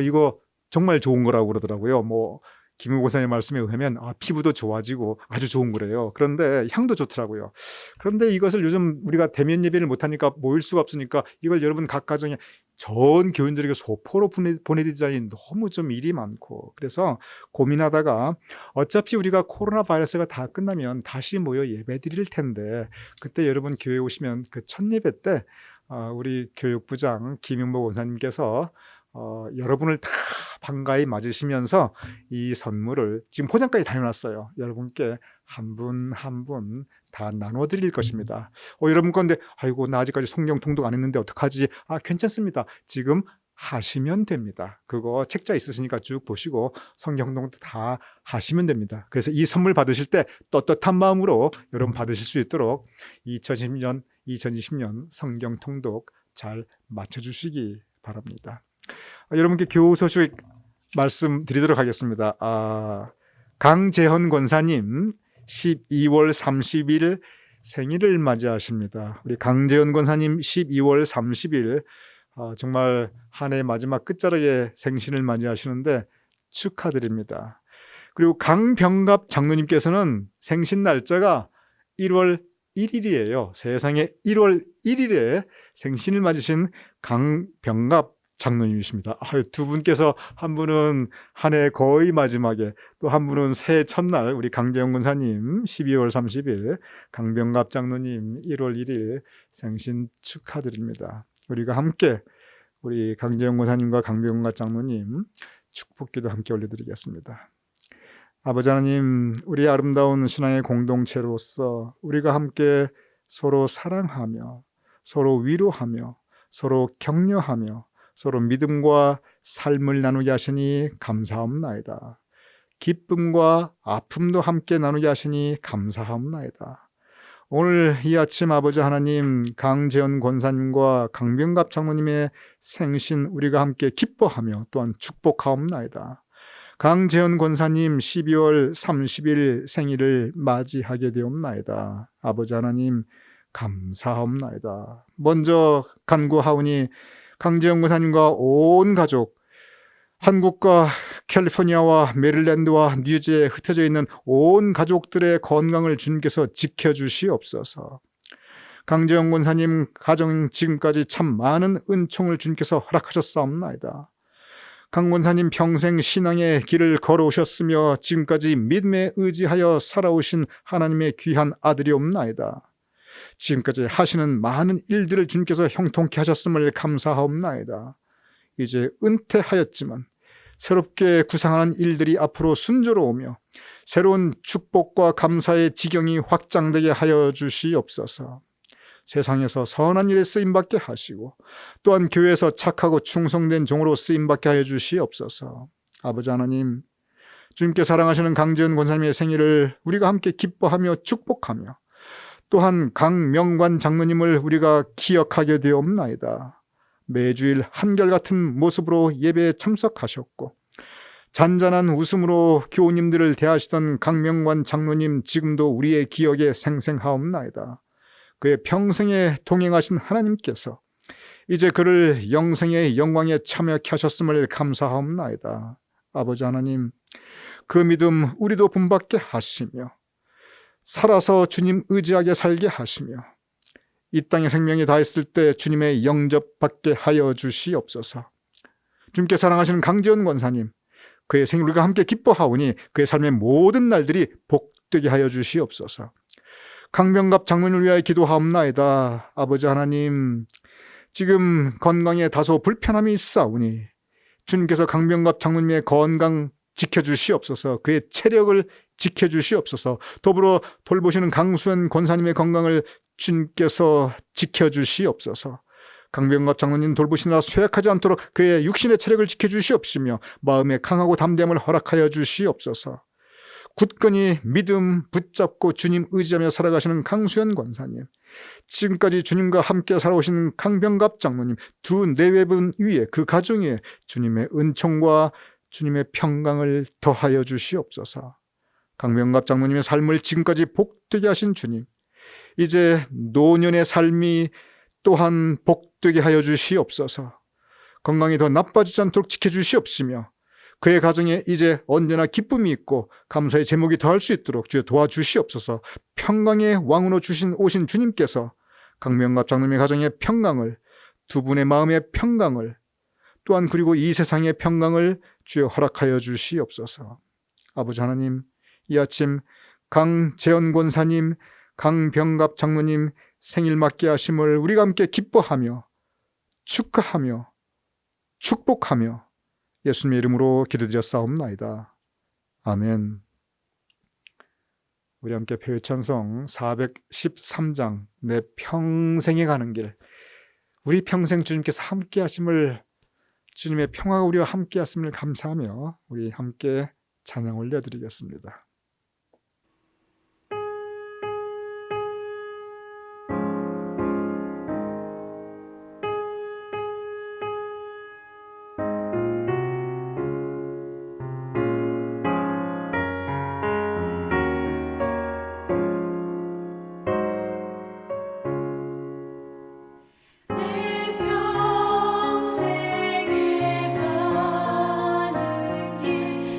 이거 정말 좋은 거라고 그러더라고요. 뭐 김용복 원사님 말씀에 의하면 피부도 좋아지고 아주 좋은 거래요. 그런데 향도 좋더라고요. 그런데 이것을 요즘 우리가 대면 예배를 못하니까 모일 수가 없으니까 이걸 여러분 각 가정에 전 교인들에게 소포로 보내드리자니 너무 좀 일이 많고 그래서 고민하다가 어차피 우리가 코로나 바이러스가 다 끝나면 다시 모여 예배 드릴 텐데 그때 여러분 교회에 오시면 그 첫 예배 때 우리 교육부장 김용복 원사님께서 여러분을 다 반가이 맞으시면서 이 선물을 지금 포장까지 다 해놨어요. 여러분께 한 분 한 분 다 나눠드릴 것입니다. 여러분 건데 아이고 나 아직까지 성경 통독 안 했는데 어떡하지? 괜찮습니다. 지금 하시면 됩니다. 그거 책자 있으시니까 쭉 보시고 성경 통독 다 하시면 됩니다. 그래서 이 선물 받으실 때 떳떳한 마음으로 여러분 받으실 수 있도록 2020년 성경 통독 잘 맞춰주시기 바랍니다. 여러분께 교우 소식 말씀드리도록 하겠습니다. 강재헌 권사님 12월 30일 생일을 맞이하십니다. 우리 강재헌 권사님 12월 30일 정말 한 해 마지막 끝자락에 생신을 맞이하시는데 축하드립니다. 그리고 강병갑 장로님께서는 생신 날짜가 1월 1일이에요. 세상에 1월 1일에 생신을 맞으신 강병갑 장로님이십니다. 두 분께서 한 분은 한 해 거의 마지막에, 또 한 분은 새해 첫날 우리 강재영 군사님 12월 30일, 강병갑 장로님 1월 1일 생신 축하드립니다. 우리가 함께 우리 강재영 군사님과 강병갑 장로님 축복기도 함께 올려드리겠습니다. 아버지 하나님, 우리 아름다운 신앙의 공동체로서 우리가 함께 서로 사랑하며 서로 위로하며 서로 격려하며 서로 믿음과 삶을 나누게 하시니 감사합나이다. 기쁨과 아픔도 함께 나누게 하시니 감사합나이다. 오늘 이 아침 아버지 하나님, 강재현 권사님과 강병갑 장로님의 생신 우리가 함께 기뻐하며 또한 축복하옵나이다. 강재현 권사님 12월 30일 생일을 맞이하게 되옵나이다. 아버지 하나님 감사합나이다. 먼저 간구하오니 강재현 권사님과 온 가족, 한국과 캘리포니아와 메릴랜드와 뉴저지에 흩어져 있는 온 가족들의 건강을 주님께서 지켜주시옵소서. 강재현 권사님 가정 지금까지 참 많은 은총을 주님께서 허락하셨사옵나이다. 강 권사님 평생 신앙의 길을 걸어오셨으며 지금까지 믿음에 의지하여 살아오신 하나님의 귀한 아들이옵나이다. 지금까지 하시는 많은 일들을 주님께서 형통케 하셨음을 감사하옵나이다. 이제 은퇴하였지만 새롭게 구상하는 일들이 앞으로 순조로우며 새로운 축복과 감사의 지경이 확장되게 하여 주시옵소서. 세상에서 선한 일에 쓰임받게 하시고 또한 교회에서 착하고 충성된 종으로 쓰임받게 하여 주시옵소서. 아버지 하나님, 주님께 사랑하시는 강재현 권사님의 생일을 우리가 함께 기뻐하며 축복하며 또한 강명관 장로님을 우리가 기억하게 되옵나이다. 매주일 한결같은 모습으로 예배에 참석하셨고 잔잔한 웃음으로 교우님들을 대하시던 강명관 장로님 지금도 우리의 기억에 생생하옵나이다. 그의 평생에 동행하신 하나님께서 이제 그를 영생의 영광에 참여케 하셨음을 감사하옵나이다. 아버지 하나님, 그 믿음 우리도 본받게 하시며 살아서 주님 의지하게 살게 하시며 이 땅에 생명이 다했을 때 주님의 영접받게 하여 주시옵소서. 주님께 사랑하시는 강재현 권사님, 그의 생일 우리가 함께 기뻐하오니 그의 삶의 모든 날들이 복되게 하여 주시옵소서. 강병갑 장로님을 위하여 기도하옵나이다. 아버지 하나님, 지금 건강에 다소 불편함이 있사오니 주님께서 강병갑 장로님의 건강 지켜주시옵소서. 그의 체력을 지켜주시옵소서. 더불어 돌보시는 강수현 권사님의 건강을 주님께서 지켜주시옵소서. 강병갑 장로님 돌보시느라 쇠약하지 않도록 그의 육신의 체력을 지켜주시옵시며 마음의 강하고 담대함을 허락하여 주시옵소서. 굳건히 믿음 붙잡고 주님 의지하며 살아가시는 강수현 권사님, 지금까지 주님과 함께 살아오신 강병갑 장로님 두 내외분 위에 그 가정 위에 주님의 은총과 주님의 평강을 더하여 주시옵소서. 강병갑 장로님의 삶을 지금까지 복되게 하신 주님, 이제 노년의 삶이 또한 복되게 하여 주시옵소서. 건강이 더 나빠지지 않도록 지켜주시옵시며 그의 가정에 이제 언제나 기쁨이 있고 감사의 제목이 더할 수 있도록 주여 도와주시옵소서. 평강의 왕으로 오신 주님께서 강병갑 장로님의 가정의 평강을, 두 분의 마음의 평강을, 또한 그리고 이 세상의 평강을 주여 허락하여 주시옵소서. 아버지 하나님, 이 아침 강재현 권사님, 강병갑 장로님 생일 맞게 하심을 우리가 함께 기뻐하며 축하하며 축복하며 예수님의 이름으로 기도드렸사옵나이다. 아멘. 우리 함께 표창성 413장 내 평생에 가는 길, 우리 평생 주님께서 함께 하심을, 주님의 평화가 우리와 함께 하심을 감사하며 우리 함께 찬양 올려드리겠습니다. 내 평생에 가는 길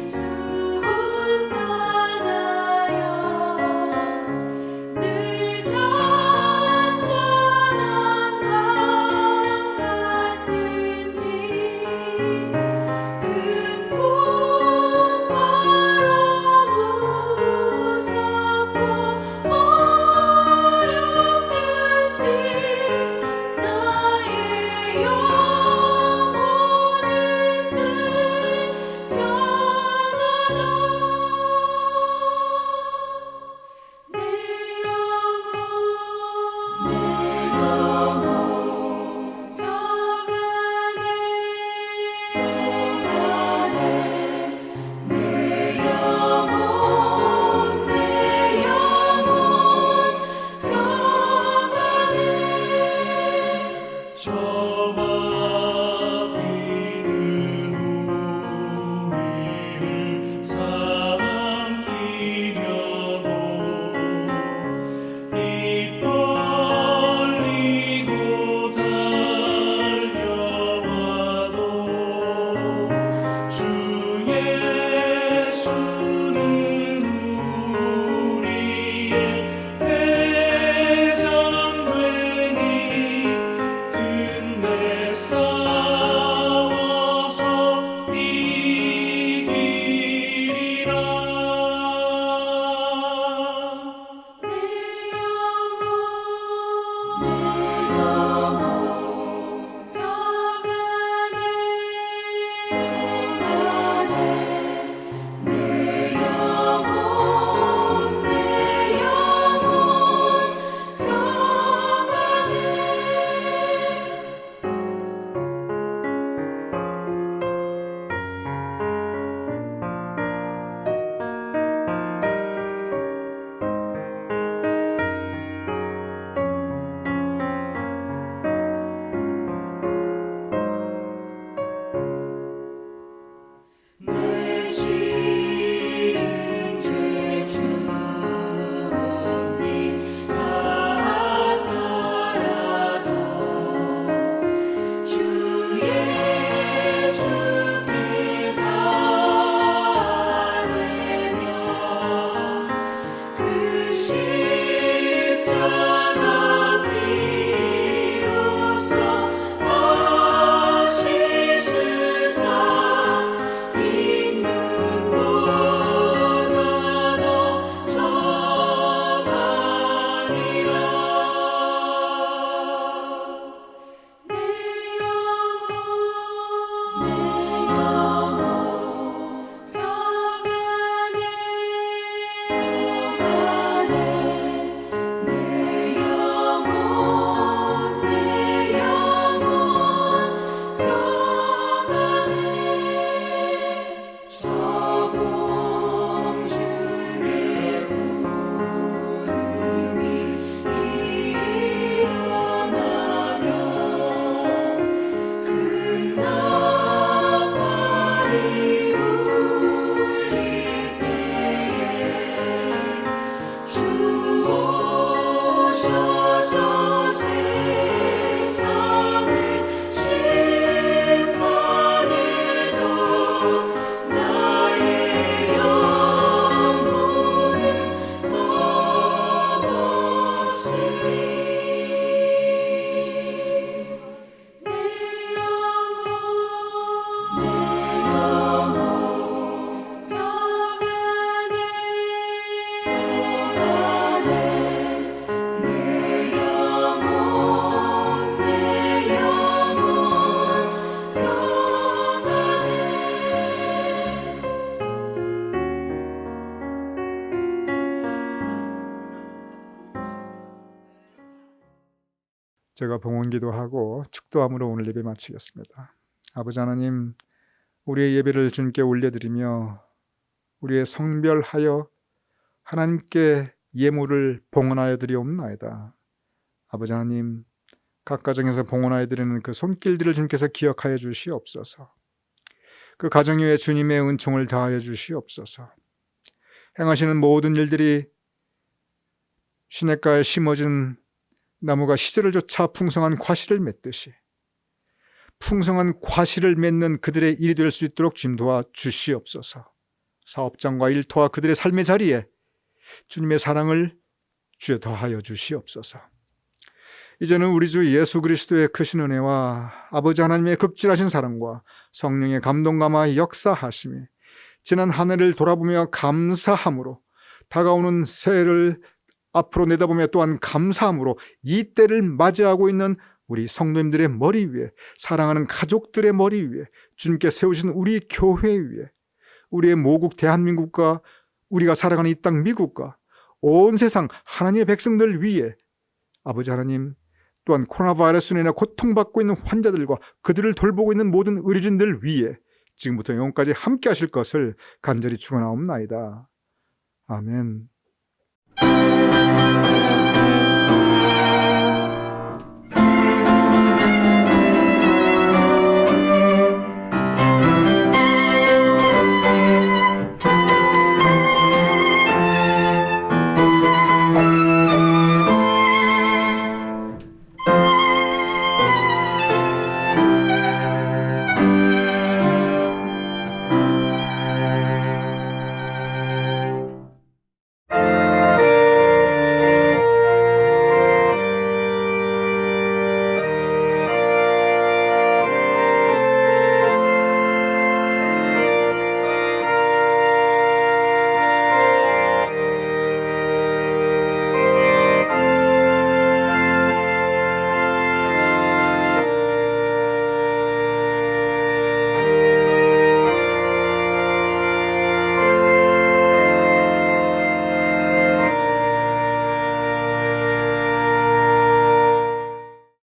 울릴 때에 주 오셔서 세상을 심판해도 나의 영혼은 넘었으리 내 영혼 평안해 내 영혼 평안해 제가 봉헌기도 하고 축도함으로 오늘 예배 마치겠습니다. 아버지 하나님, 우리의 예배를 주님께 올려드리며 우리의 성별하여 하나님께 예물을 봉헌하여 드리옵나이다. 아버지 하나님, 각 가정에서 봉헌하여 드리는 그 손길들을 주님께서 기억하여 주시옵소서. 그 가정 위에 주님의 은총을 더하여 주시옵소서. 행하시는 모든 일들이 시냇가에 심어진 나무가 시절을 쫓아 풍성한 과실을 맺듯이 풍성한 과실을 맺는 그들의 일이 될 수 있도록 주님 도와 주시옵소서. 사업장과 일터와 그들의 삶의 자리에 주님의 사랑을 주여 더하여 주시옵소서. 이제는 우리 주 예수 그리스도의 크신 은혜와 아버지 하나님의 극진하신 사랑과 성령의 감동감화 역사하심이 지난 한 해를 돌아보며 감사함으로 다가오는 새해를 앞으로 내다보며 또한 감사함으로 이 때를 맞이하고 있는 우리 성도님들의 머리 위에, 사랑하는 가족들의 머리 위에, 주님께 세우신 우리 교회 위에, 우리의 모국 대한민국과 우리가 살아가는 이 땅 미국과 온 세상 하나님의 백성들 위에 아버지 하나님, 또한 코로나 바이러스로 인해 고통받고 있는 환자들과 그들을 돌보고 있는 모든 의료진들 위에 지금부터 영원까지 함께 하실 것을 간절히 축원하옵나이다. 아멘.